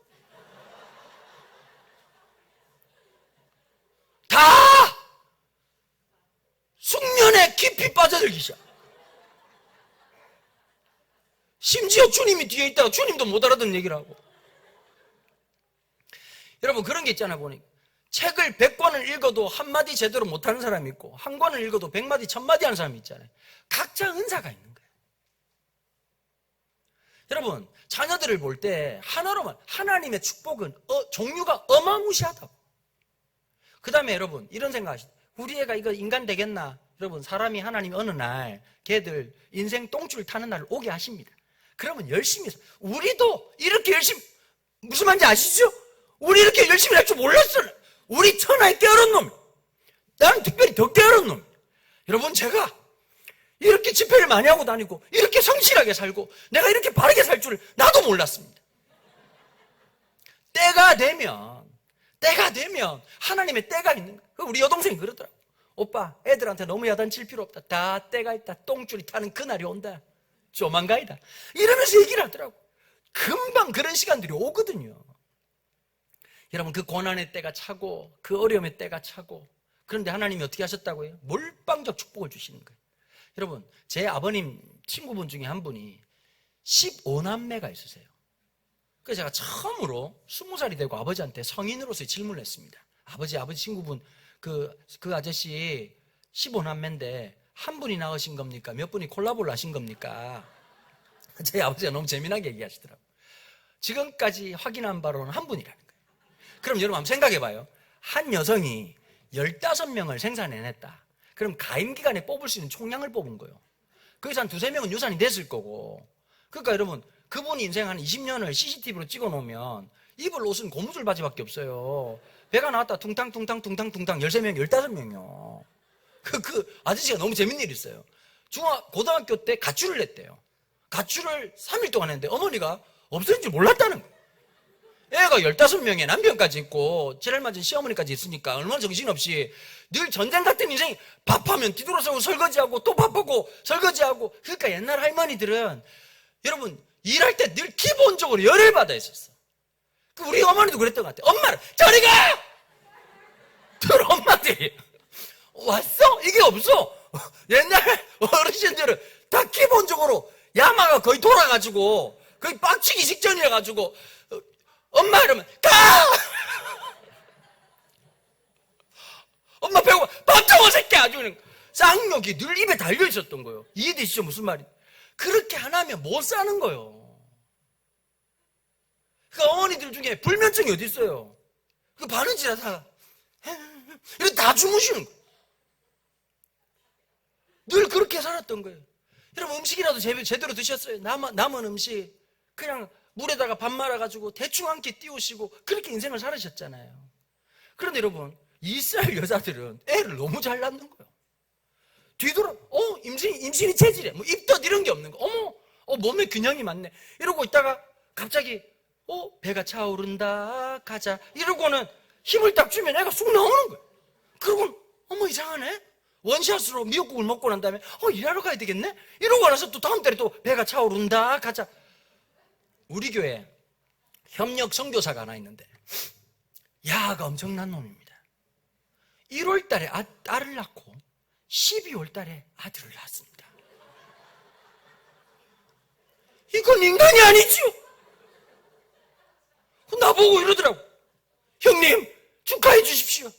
다 숙면에 깊이 빠져들기 시작. 심지어 주님이 뒤에 있다가 주님도 못 알아듣는 얘기를 하고. 여러분 그런 게 있잖아요. 보니 책을 100권을 읽어도 한마디 제대로 못하는 사람이 있고 한 권을 읽어도 100마디 1000마디 하는 사람이 있잖아요. 각자 은사가 있는 거예요. 여러분 자녀들을 볼 때 하나로만 하나님의 축복은 종류가 어마무시하다고. 그 다음에 여러분 이런 생각하시죠. 우리 애가 이거 인간 되겠나? 여러분 사람이 하나님이 어느 날 걔들 인생 똥줄 타는 날을 오게 하십니다. 그러면 열심히 해서 우리도 이렇게 열심히, 무슨 말인지 아시죠? 우리 이렇게 열심히 할 줄 몰랐어요. 우리 천하에 깨어른 놈, 나는 특별히 더 깨어른 놈. 여러분 제가 이렇게 집회를 많이 하고 다니고 이렇게 성실하게 살고 내가 이렇게 바르게 살 줄을 나도 몰랐습니다. 때가 되면 하나님의 때가 있는 거예요. 우리 여동생이 그러더라고. 오빠 애들한테 너무 야단칠 필요 없다. 다 때가 있다. 똥줄이 타는 그날이 온다. 조만간이다. 이러면서 얘기를 하더라고. 금방 그런 시간들이 오거든요. 여러분 그 고난의 때가 차고 그 어려움의 때가 차고, 그런데 하나님이 어떻게 하셨다고요? 몰빵적 축복을 주시는 거예요. 여러분 제 아버님 친구분 중에 한 분이 15남매가 있으세요. 그래서 제가 처음으로 20살이 되고 아버지한테 성인으로서의 질문을 했습니다. 아버지 친구분 그 아저씨 15남매인데 한 분이 낳으신 겁니까? 몇 분이 콜라보를 하신 겁니까? 제 아버지가 너무 재미나게 얘기하시더라고요. 지금까지 확인한 바로는 한 분이라는 거예요. 그럼 여러분 한번 생각해 봐요. 한 여성이 15명을 생산해냈다. 그럼 가임기간에 뽑을 수 있는 총량을 뽑은 거예요. 거기서 한 2-3명은 유산이 됐을 거고. 그러니까 여러분 그분이 인생 한 20년을 CCTV로 찍어놓으면 입을 옷은 고무줄 바지밖에 없어요. 배가 나왔다 퉁탕 13명 15명이요. 그 아저씨가 너무 재밌는 일이 있어요. 고등학교 때 가출을 했대요. 가출을 3일 동안 했는데 어머니가 없어진 줄 몰랐다는 거예요. 애가 15명에 남편까지 있고 지랄 맞은 시어머니까지 있으니까 얼마나 정신없이 늘 전쟁 같은 인생이, 밥하면 뒤돌아서고 설거지하고 또 밥하고 설거지하고. 그러니까 옛날 할머니들은 여러분 일할 때 늘 기본적으로 열을 받아 있었어. 우리 어머니도 그랬던 것 같아. 엄마는 저리 가! 들 엄마들이 왔어? 이게 없어. 옛날 어르신들은 다 기본적으로 야마가 거의 돌아가지고 거의 빡치기 직전이어가지고 엄마 이러면 가! 엄마 배고파. 밥 좀 새끼. 아주 그냥 쌍욕이 늘 입에 달려 있었던 거예요. 이해되시죠? 무슨 말이? 그렇게 안 하면 못 사는 거예요. 그러니까 어머니들 중에 불면증이 어디 있어요? 그 바느질하 다 이렇게 다 주무시는 거예요. 늘 그렇게 살았던 거예요. 여러분 음식이라도 제대로 드셨어요? 남은 음식 그냥 물에다가 밥 말아가지고 대충 한 끼 띄우시고 그렇게 인생을 살으셨잖아요. 그런데 여러분 이스라엘 여자들은 애를 너무 잘 낳는 거예요. 뒤돌아 임신이 체질이야. 뭐 입덧 이런 게 없는 거. 몸에 균형이 맞네. 이러고 있다가 갑자기 배가 차오른다 가자 이러고는 힘을 딱 주면 애가 쑥 나오는 거예요. 그러고 이상하네. 원샷으로 미역국을 먹고 난 다음에 일하러 가야 되겠네. 이러고 나서 또 다음 달에 또 배가 차오른다 가자. 우리 교회 협력 선교사가 하나 있는데 야가 엄청난 놈입니다. 1월 달에 딸을 낳고 12월 달에 아들을 낳았습니다. 이건 인간이 아니지요. 나보고 이러더라고. 형님, 축하해 주십시오.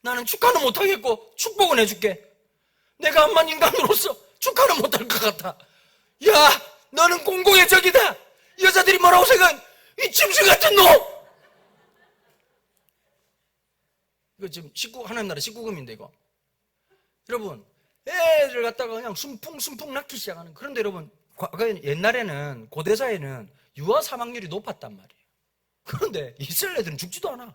나는 축하는 못하겠고 축복은 해줄게. 내가 암만 인간으로서 축하는 못할 것 같아. 야, 너는 공공의 적이다. 여자들이 뭐라고 생각해? 이 짐승 같은 놈! 이거 지금 하나님 나라 19금인데 이거. 여러분, 애를 갖다가 그냥 숨풍 낳기 시작하는. 그런데 여러분, 옛날에는 고대사에는 유아 사망률이 높았단 말이에요. 그런데 이스라엘 애들은 죽지도 않아.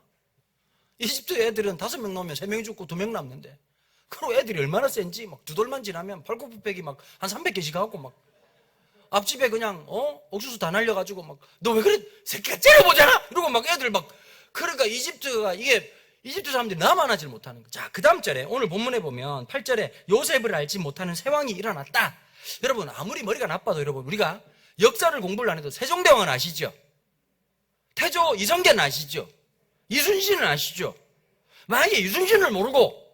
이집트 애들은 5명 나오면 3명이 죽고 2명 남는데, 그리고 애들이 얼마나 센지 막 두 돌만 지나면 팔굽혀펴기 막 한 300개씩 하고 막 앞집에 그냥 옥수수 다 날려가지고 막 너 왜 그래 새끼가 째려보잖아 이러고 막 애들 막. 그러니까 이집트 사람들이 남아나질 못하는 거. 자, 그 다음 절에 오늘 본문에 보면 8절에 요셉을 알지 못하는 세왕이 일어났다. 여러분, 아무리 머리가 나빠도 여러분, 우리가 역사를 공부를 안 해도 세종대왕은 아시죠? 태조 이성계는 아시죠? 이순신은 아시죠? 만약에 이순신을 모르고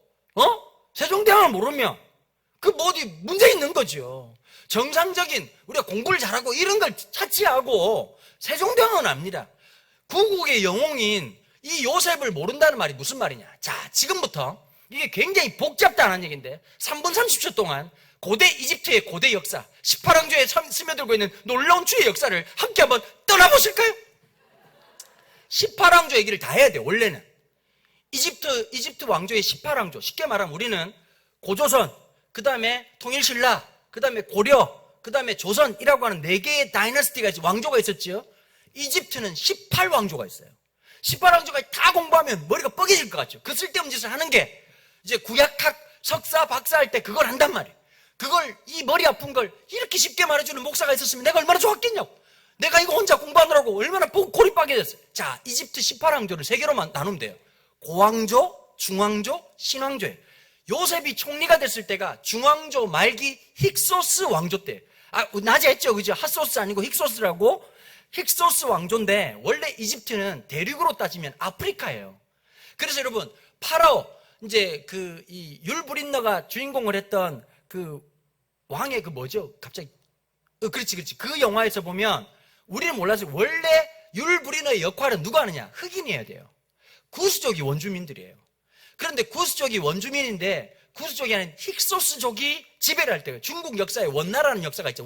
세종대왕을 모르면 그 뭐 어디 문제 있는 거죠. 정상적인 우리가 공부를 잘하고 이런 걸 차치하고 세종대왕은 압니다. 구국의 영웅인 이 요셉을 모른다는 말이 무슨 말이냐. 자, 지금부터 이게 굉장히 복잡다는 얘기인데 3분 30초 동안 고대 이집트의 고대 역사, 18왕조에 스며들고 있는 놀라운 추의 역사를 함께 한번 떠나보실까요? 18왕조 얘기를 다 해야 돼요. 원래는 이집트 왕조의 18왕조, 쉽게 말하면 우리는 고조선, 그 다음에 통일신라, 그 다음에 고려, 그 다음에 조선이라고 하는 4개의 다이너스티가 왕조가 있었죠. 이집트는 18왕조가 있어요. 18왕조가 다 공부하면 머리가 뻐개질 것 같죠. 그 쓸데없는 짓을 하는 게 이제 구약학 석사 박사 할 때 그걸 한단 말이에요. 그걸, 이 머리 아픈 걸 이렇게 쉽게 말해주는 목사가 있었으면 내가 얼마나 좋았겠냐고. 내가 이거 혼자 공부하느라고 얼마나 골이 빠개졌어요. 자, 이집트 18왕조를 3개로만 나누면 돼요. 고왕조, 중왕조, 신왕조예요. 요셉이 총리가 됐을 때가 중왕조 말기 힉소스 왕조 때예요. 낮에 했죠, 그죠? 핫소스 아니고 힉소스라고. 힉소스 왕조인데 원래 이집트는 대륙으로 따지면 아프리카예요. 그래서 여러분, 파라오, 이제 이 율브린너가 주인공을 했던 그 왕의 그 뭐죠? 갑자기 그렇지. 그 영화에서 보면 우리는 몰라서 원래 율브린너의 역할은 누가 하느냐? 흑인이어야 돼요. 구스족이 원주민들이에요. 그런데 구스족이 원주민인데 구스족이 아닌 힉소스족이 지배를 할 때가 중국 역사에 원나라는 역사가 있죠.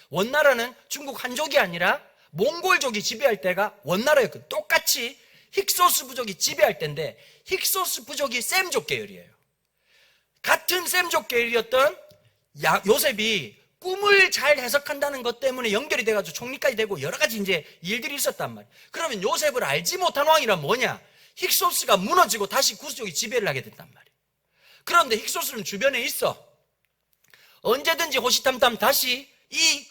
원나라는 중국 한족이 아니라 몽골족이 지배할 때가 원나라였거든요. 똑같이 힉소스 부족이 지배할 때인데 힉소스 부족이 셈족 계열이에요. 같은 셈족 계열이었던 요셉이 꿈을 잘 해석한다는 것 때문에 연결이 돼가지고 총리까지 되고 여러 가지 이제 일들이 있었단 말이에요. 그러면 요셉을 알지 못한 왕이란 뭐냐? 힉소스가 무너지고 다시 구스족이 지배를 하게 됐단 말이에요. 그런데 힉소스는 주변에 있어. 언제든지 호시탐탐 다시 이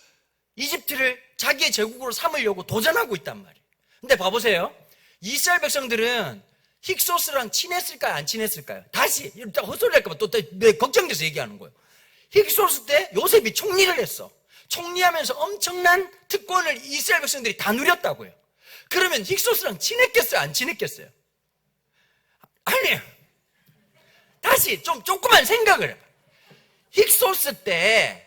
이집트를 자기의 제국으로 삼으려고 도전하고 있단 말이에요. 근데 봐보세요. 이스라엘 백성들은 힉소스랑 친했을까요? 안 친했을까요? 다시 헛소리 할까봐 또 걱정돼서 얘기하는 거예요. 힉소스 때 요셉이 총리를 했어. 총리하면서 엄청난 특권을 이스라엘 백성들이 다 누렸다고요. 그러면 힉소스랑 친했겠어요? 안 친했겠어요? 아니에요. 다시 조금만 생각을 해봐. 힉소스 때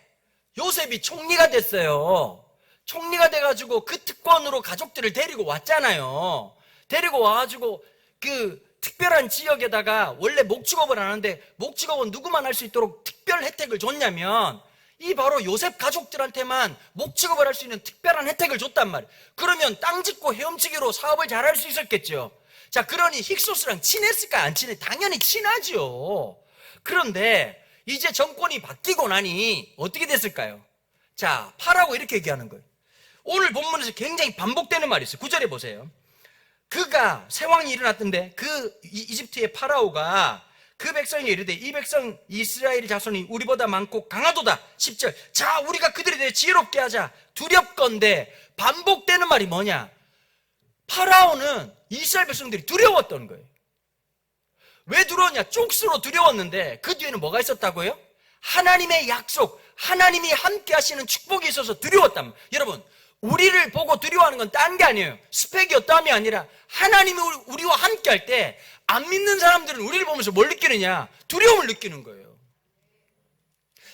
요셉이 총리가 됐어요. 총리가 돼가지고 그 특권으로 가족들을 데리고 왔잖아요. 데리고 와가지고 그 특별한 지역에다가 원래 목축업을 하는데 목축업은 누구만 할 수 있도록 특별 혜택을 줬냐면 이 바로 요셉 가족들한테만 목축업을 할 수 있는 특별한 혜택을 줬단 말이에요. 그러면 땅 짓고 헤엄치기로 사업을 잘할 수 있었겠죠. 자, 그러니 힉소스랑 친했을까요? 안 친해? 당연히 친하죠. 그런데 이제 정권이 바뀌고 나니 어떻게 됐을까요? 자, 파라오 이렇게 얘기하는 거예요. 오늘 본문에서 굉장히 반복되는 말이 있어요. 9절에 보세요. 그가 세왕이 일어났던데 그 이집트의 파라오가 그 백성에게 이르되 이 백성 이스라엘 자손이 우리보다 많고 강하도다. 10절. 자, 우리가 그들에 대해 지혜롭게 하자. 두렵건대. 반복되는 말이 뭐냐? 파라오는 이스라엘 백성들이 두려웠던 거예요. 왜 두려웠냐? 쪽수로 두려웠는데 그 뒤에는 뭐가 있었다고요? 하나님의 약속, 하나님이 함께 하시는 축복이 있어서 두려웠단 말이에요. 여러분, 우리를 보고 두려워하는 건 딴 게 아니에요. 스펙이 어떠함이 아니라 하나님이 우리와 함께 할 때 안 믿는 사람들은 우리를 보면서 뭘 느끼느냐? 두려움을 느끼는 거예요.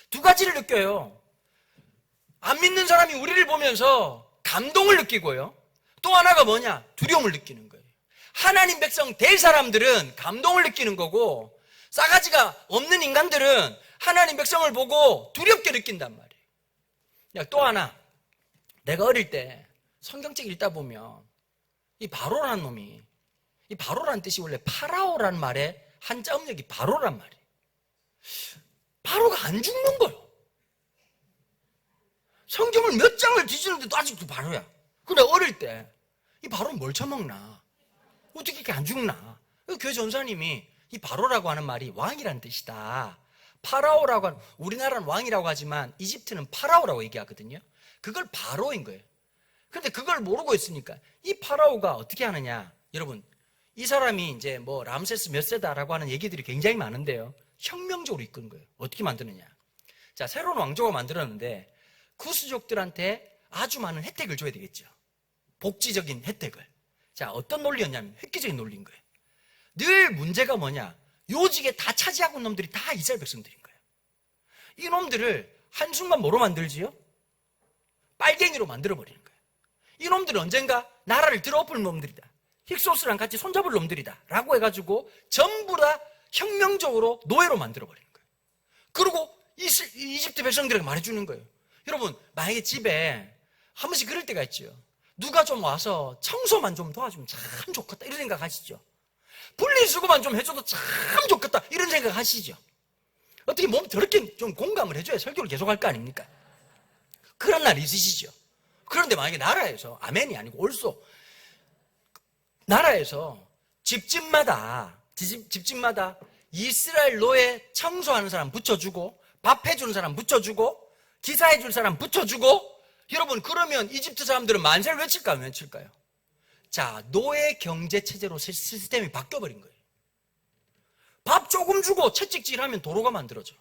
두 가지를 느껴요. 안 믿는 사람이 우리를 보면서 감동을 느끼고요. 또 하나가 뭐냐? 두려움을 느끼는 거예요. 하나님 백성 될 사람들은 감동을 느끼는 거고, 싸가지가 없는 인간들은 하나님 백성을 보고 두렵게 느낀단 말이에요. 또 하나, 내가 어릴 때 성경책 읽다 보면 이 바로라는 놈이, 이 바로라는 뜻이 원래 파라오라는 말의 한자 음력이 바로란 말이에요. 바로가 안 죽는 거예요. 성경을 몇 장을 뒤지는데도 아직도 바로야. 근데 어릴 때 이 바로는 뭘 처먹나? 어떻게 이렇게 안 죽나? 교회 전사님이 이 바로라고 하는 말이 왕이라는 뜻이다. 파라오라고 하는, 우리나라는 왕이라고 하지만 이집트는 파라오라고 얘기하거든요. 그걸 바로인 거예요. 그런데 그걸 모르고 있으니까 이 파라오가 어떻게 하느냐? 여러분, 이 사람이 이제 뭐 람세스 몇 세다라고 하는 얘기들이 굉장히 많은데요. 혁명적으로 이끄는 거예요. 어떻게 만드느냐? 자, 새로운 왕조가 만들었는데 구스족들한테 아주 많은 혜택을 줘야 되겠죠. 복지적인 혜택을. 자, 어떤 논리였냐면 획기적인 논리인 거예요. 늘 문제가 뭐냐? 요직에 다 차지하고 있는 놈들이 다 이스라엘 백성들인 거예요. 이 놈들을 한순간 뭐로 만들지요? 빨갱이로 만들어버리는 거예요. 이 놈들은 언젠가 나라를 들어엎을 놈들이다. 힉소스랑 같이 손잡을 놈들이다. 라고 해가지고 전부 다 혁명적으로 노예로 만들어버리는 거예요. 그리고 이집트 백성들에게 말해주는 거예요. 여러분, 만약에 집에 한 번씩 그럴 때가 있죠. 누가 좀 와서 청소만 좀 도와주면 참 좋겠다 이런 생각 하시죠. 분리수거만 좀 해줘도 참 좋겠다 이런 생각 하시죠. 어떻게 몸 더럽게 좀 공감을 해줘야 설교를 계속할 거 아닙니까? 그런 날 있으시죠. 그런데 만약에 나라에서, 아멘이 아니고 옳소, 나라에서 집집마다 이스라엘 노예 청소하는 사람 붙여주고, 밥 해주는 사람 붙여주고, 기사해줄 사람 붙여주고, 여러분, 그러면 이집트 사람들은 만세를 외칠까요? 외칠까요? 자, 노예 경제 체제로 시스템이 바뀌어버린 거예요. 밥 조금 주고 채찍질하면 도로가 만들어져.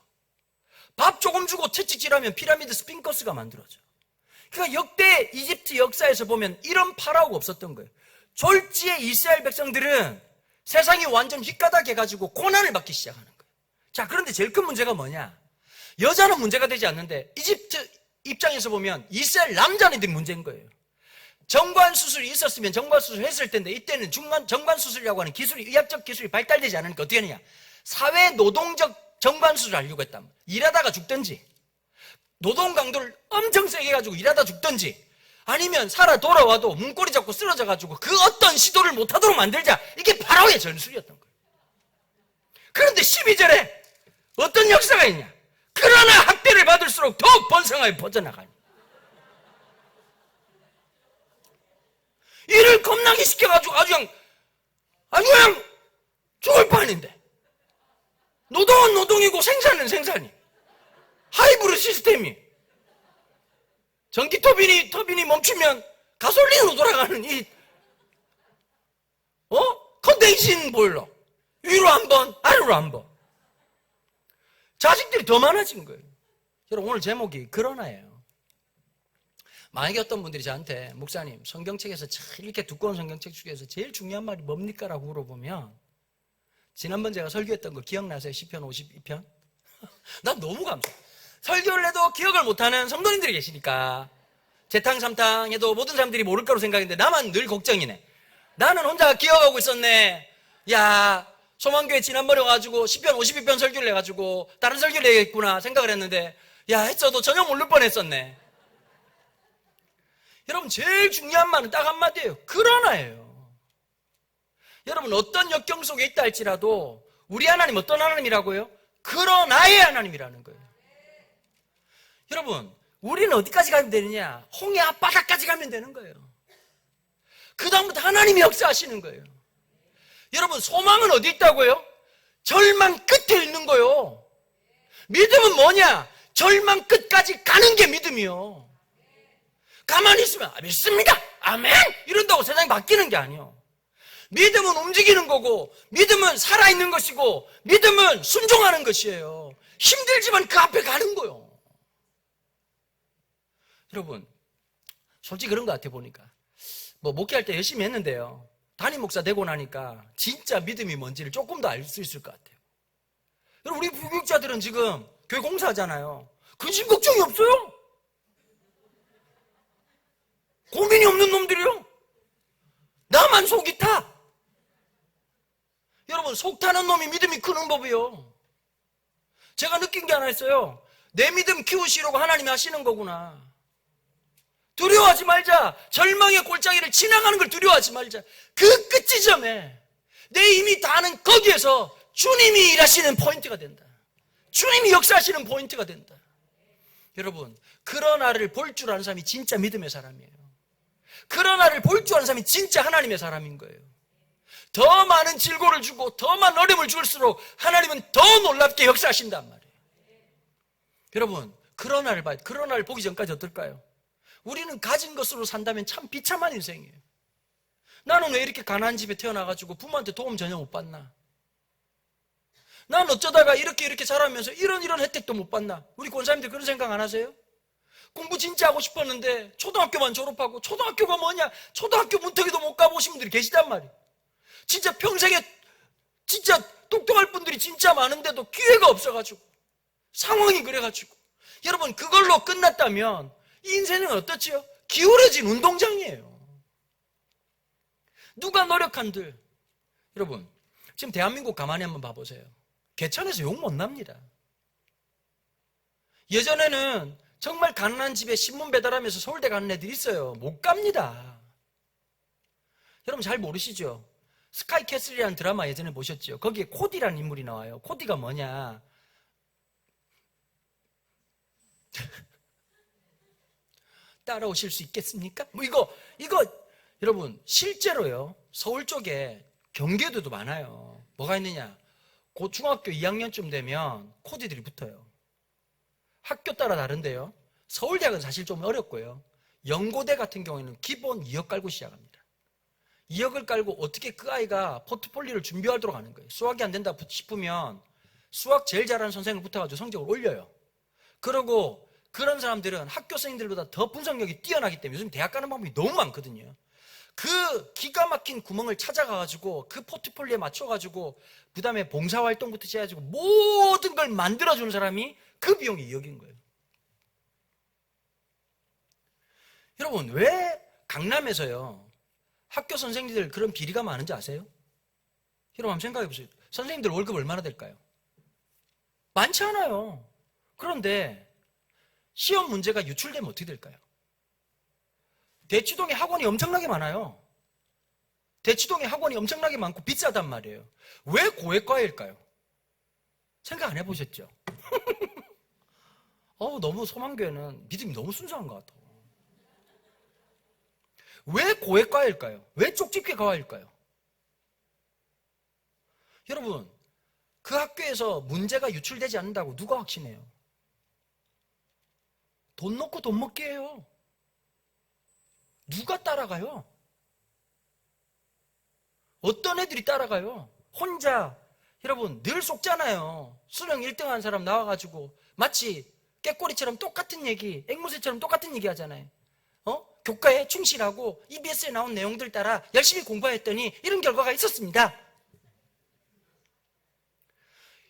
밥 조금 주고 채찍질하면 피라미드 스핑커스가 만들어져. 그러니까 역대 이집트 역사에서 보면 이런 파라오가 없었던 거예요. 졸지에 이스라엘 백성들은 세상이 완전 휘가닥해가지고 고난을 받기 시작하는 거예요. 자, 그런데 제일 큰 문제가 뭐냐? 여자는 문제가 되지 않는데 이집트 입장에서 보면 이스라엘 남자들이 문제인 거예요. 정관수술이 있었으면 정관수술 했을 텐데 이때는 정관수술이라고 하는 기술이, 의학적 기술이 발달되지 않으니까 어떻게 하느냐? 사회 노동적 정관수술을 하려고 했단 말이에요. 일하다가 죽든지, 노동 강도를 엄청 세게 해가지고 일하다 죽든지, 아니면 살아 돌아와도 문고리 잡고 쓰러져가지고 그 어떤 시도를 못하도록 만들자. 이게 바로의 전술이었던 거예요. 그런데 12절에 어떤 역사가 있냐? 그러나 학대를 받을수록 더욱 번성하여 퍼져나가니. 이를 겁나게 시켜가지고 아주 그냥 죽을 판인데. 노동은 노동이고 생산은 생산이. 하이브리드 시스템이. 전기 터빈이 멈추면 가솔린으로 돌아가는 컨덴싱 보일러. 위로 한 번, 아래로 한 번. 자식들이 더 많아진 거예요. 여러분, 오늘 제목이 그러나예요. 만약에 어떤 분들이 저한테, 목사님, 성경책에서 이렇게 두꺼운 성경책 중에서 제일 중요한 말이 뭡니까? 라고 물어보면, 지난번 제가 설교했던 거 기억나세요? 시편 52편? 난 너무 감사해요. 설교를 해도 기억을 못하는 성도님들이 계시니까 재탕 삼탕 해도 모든 사람들이 모를 거라고 생각했는데 나만 늘 걱정이네. 나는 혼자 기억하고 있었네. 야, 소망교회 지난번에 와가지고 시편 52편 설교를 해가지고 다른 설교를 해야겠구나 생각을 했는데, 야, 했어도 전혀 모를 뻔했었네. 여러분, 제일 중요한 말은 딱 한마디예요. 그러나예요. 여러분, 어떤 역경 속에 있다 할지라도 우리 하나님 어떤 하나님이라고요? 그러나의 하나님이라는 거예요. 여러분, 우리는 어디까지 가면 되느냐? 홍해 앞바다까지 가면 되는 거예요. 그 다음부터 하나님이 역사하시는 거예요. 여러분, 소망은 어디 있다고요? 절망 끝에 있는 거요. 믿음은 뭐냐? 절망 끝까지 가는 게 믿음이요. 가만히 있으면 믿습니다, 아멘 이런다고 세상이 바뀌는 게 아니에요. 믿음은 움직이는 거고, 믿음은 살아있는 것이고, 믿음은 순종하는 것이에요. 힘들지만 그 앞에 가는 거요. 여러분, 솔직히 그런 것 같아. 보니까 목회할 때 열심히 했는데요, 담임 목사 되고 나니까 진짜 믿음이 뭔지를 조금 더 알 수 있을 것 같아요. 여러분, 우리 부교육자들은 지금 교회 공사하잖아요. 근심 걱정이 없어요. 고민이 없는 놈들이요. 나만 속이 타. 여러분, 속 타는 놈이 믿음이 크는 법이요. 제가 느낀 게 하나 있어요. 내 믿음 키우시려고 하나님이 하시는 거구나. 두려워하지 말자. 절망의 골짜기를 지나가는 걸 두려워하지 말자. 그 끝 지점에 내 힘이 닿는 거기에서 주님이 일하시는 포인트가 된다. 주님이 역사하시는 포인트가 된다. 여러분, 그런 나를 볼 줄 아는 사람이 진짜 믿음의 사람이에요. 그런 나를 볼 줄 아는 사람이 진짜 하나님의 사람인 거예요. 더 많은 질고를 주고 더 많은 어려움을 줄수록 하나님은 더 놀랍게 역사하신단 말이에요. 여러분, 그런 나를 봐요. 그런 나를 보기 전까지 어떨까요? 우리는 가진 것으로 산다면 참 비참한 인생이에요. 나는 왜 이렇게 가난한 집에 태어나가지고 부모한테 도움 전혀 못 받나? 난 어쩌다가 이렇게 자라면서 이런 혜택도 못 받나? 우리 권사님들 그런 생각 안 하세요? 공부 진짜 하고 싶었는데 초등학교만 졸업하고 초등학교가 뭐냐? 초등학교 문턱에도 못 가보신 분들이 계시단 말이에요. 진짜 평생에 진짜 똑똑할 분들이 진짜 많은데도 기회가 없어가지고 상황이 그래가지고 여러분, 그걸로 끝났다면 이 인생은 어떻지요? 기울어진 운동장이에요. 누가 노력한들. 여러분, 지금 대한민국 가만히 한번 봐보세요. 개천에서 욕 못 납니다. 예전에는 정말 가난한 집에 신문 배달하면서 서울대 가는 애들이 있어요. 못 갑니다. 여러분 잘 모르시죠? 스카이캐슬이라는 드라마 예전에 보셨죠? 거기에 코디라는 인물이 나와요. 코디가 뭐냐? 따라오실 수 있겠습니까? 뭐 이거 여러분 실제로요. 서울 쪽에 경기도도 많아요. 뭐가 있느냐? 고 중학교 2학년쯤 되면 코디들이 붙어요. 학교 따라 다른데요. 서울대학은 사실 좀 어렵고요. 연고대 같은 경우에는 기본 2억 깔고 시작합니다. 2억을 깔고 어떻게 그 아이가 포트폴리오를 준비하도록 하는 거예요. 수학이 안 된다 싶으면 수학 제일 잘하는 선생을 붙어가지고 성적을 올려요. 그러고 그런 사람들은 학교 선생님들보다 더 분석력이 뛰어나기 때문에 요즘 대학 가는 방법이 너무 많거든요. 그 기가 막힌 구멍을 찾아가가지고 그 포트폴리오에 맞춰가지고 그 다음에 봉사활동부터 해가지고 모든 걸 만들어주는 사람이 그 비용이 2억인 거예요. 여러분, 왜 강남에서요 학교 선생님들 그런 비리가 많은지 아세요? 여러분 한번 생각해 보세요. 선생님들 월급 얼마나 될까요? 많지 않아요. 그런데 시험 문제가 유출되면 어떻게 될까요? 대치동에 학원이 엄청나게 많아요. 대치동에 학원이 엄청나게 많고 비싸단 말이에요. 왜 고액과일까요? 생각 안 해보셨죠? 너무 소망교회는 믿음이 너무 순수한 것 같아요. 왜 고액과일까요? 왜 쪽집게 과일까요? 여러분, 그 학교에서 문제가 유출되지 않는다고 누가 확신해요? 돈 놓고 돈 먹기예요. 누가 따라가요? 어떤 애들이 따라가요? 혼자. 여러분 늘 속잖아요. 수능 1등 한 사람 나와가지고 마치 깨꼬리처럼 똑같은 얘기, 앵무새처럼 똑같은 얘기 하잖아요. 교과에 충실하고 EBS에 나온 내용들 따라 열심히 공부했더니 이런 결과가 있었습니다.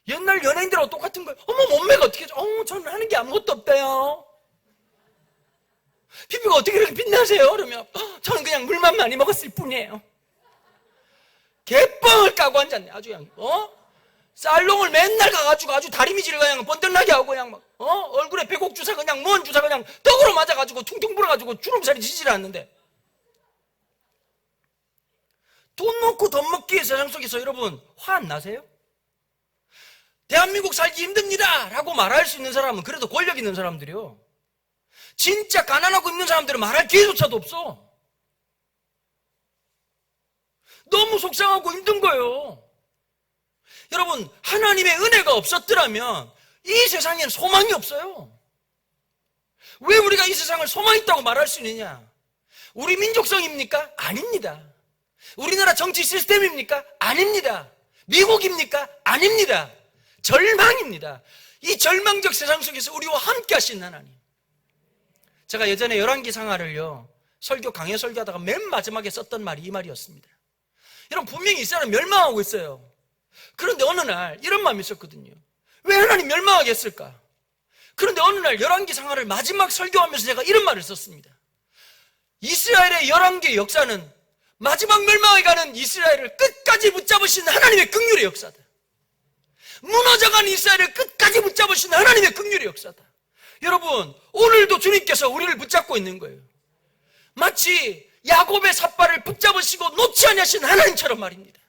옛날 연예인들하고 똑같은 거예요. 어머, 몸매가 어떻게 저는 하는 게 아무것도 없대요. 피부가 어떻게 이렇게 빛나세요? 그러면 저는 그냥 물만 많이 먹었을 뿐이에요. 개뻥을 까고 앉았네. 아주 그냥 살롱을 맨날 가가지고 아주 다리미질을 그냥 번뜩나게 하고 그냥 막 얼굴에 배곡 주사 그냥 무언 주사 그냥 떡으로 맞아가지고 퉁퉁 불어가지고 주름살이 지질 않는데 돈 놓고 돈 먹기의 세상 속에서 여러분 화 안 나세요? 대한민국 살기 힘듭니다 라고 말할 수 있는 사람은 그래도 권력 있는 사람들이요. 진짜 가난하고 있는 사람들은 말할 기회조차도 없어. 너무 속상하고 힘든 거예요. 여러분, 하나님의 은혜가 없었더라면 이 세상엔 소망이 없어요. 왜 우리가 이 세상을 소망 있다고 말할 수 있느냐? 우리 민족성입니까? 아닙니다. 우리나라 정치 시스템입니까? 아닙니다. 미국입니까? 아닙니다. 절망입니다. 이 절망적 세상 속에서 우리와 함께 하신 하나님. 제가 예전에 열왕기 상하를요 설교 강해 설교하다가 맨 마지막에 썼던 말이 이 말이었습니다. 여러분 분명히 이스라엘은 멸망하고 있어요. 그런데 어느 날 이런 마음이 있었거든요. 왜 하나님 멸망하게 했을까? 그런데 어느 날 열왕기 상하를 마지막 설교하면서 제가 이런 말을 썼습니다. 이스라엘의 11개의 역사는 마지막 멸망에 가는 이스라엘을 끝까지 붙잡으신 하나님의 긍휼의 역사다. 무너져간 이스라엘을 끝까지 붙잡으신 하나님의 긍휼의 역사다. 여러분, 오늘도 주님께서 우리를 붙잡고 있는 거예요. 마치 야곱의 삿발을 붙잡으시고 놓지 않으신 하나님처럼 말입니다.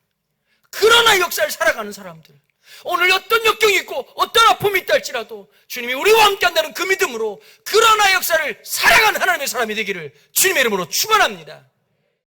그러나 역사를 살아가는 사람들, 오늘 어떤 역경이 있고 어떤 아픔이 있다 할지라도 주님이 우리와 함께 한다는 그 믿음으로 그러나 역사를 살아가는 하나님의 사람이 되기를 주님의 이름으로 축원합니다.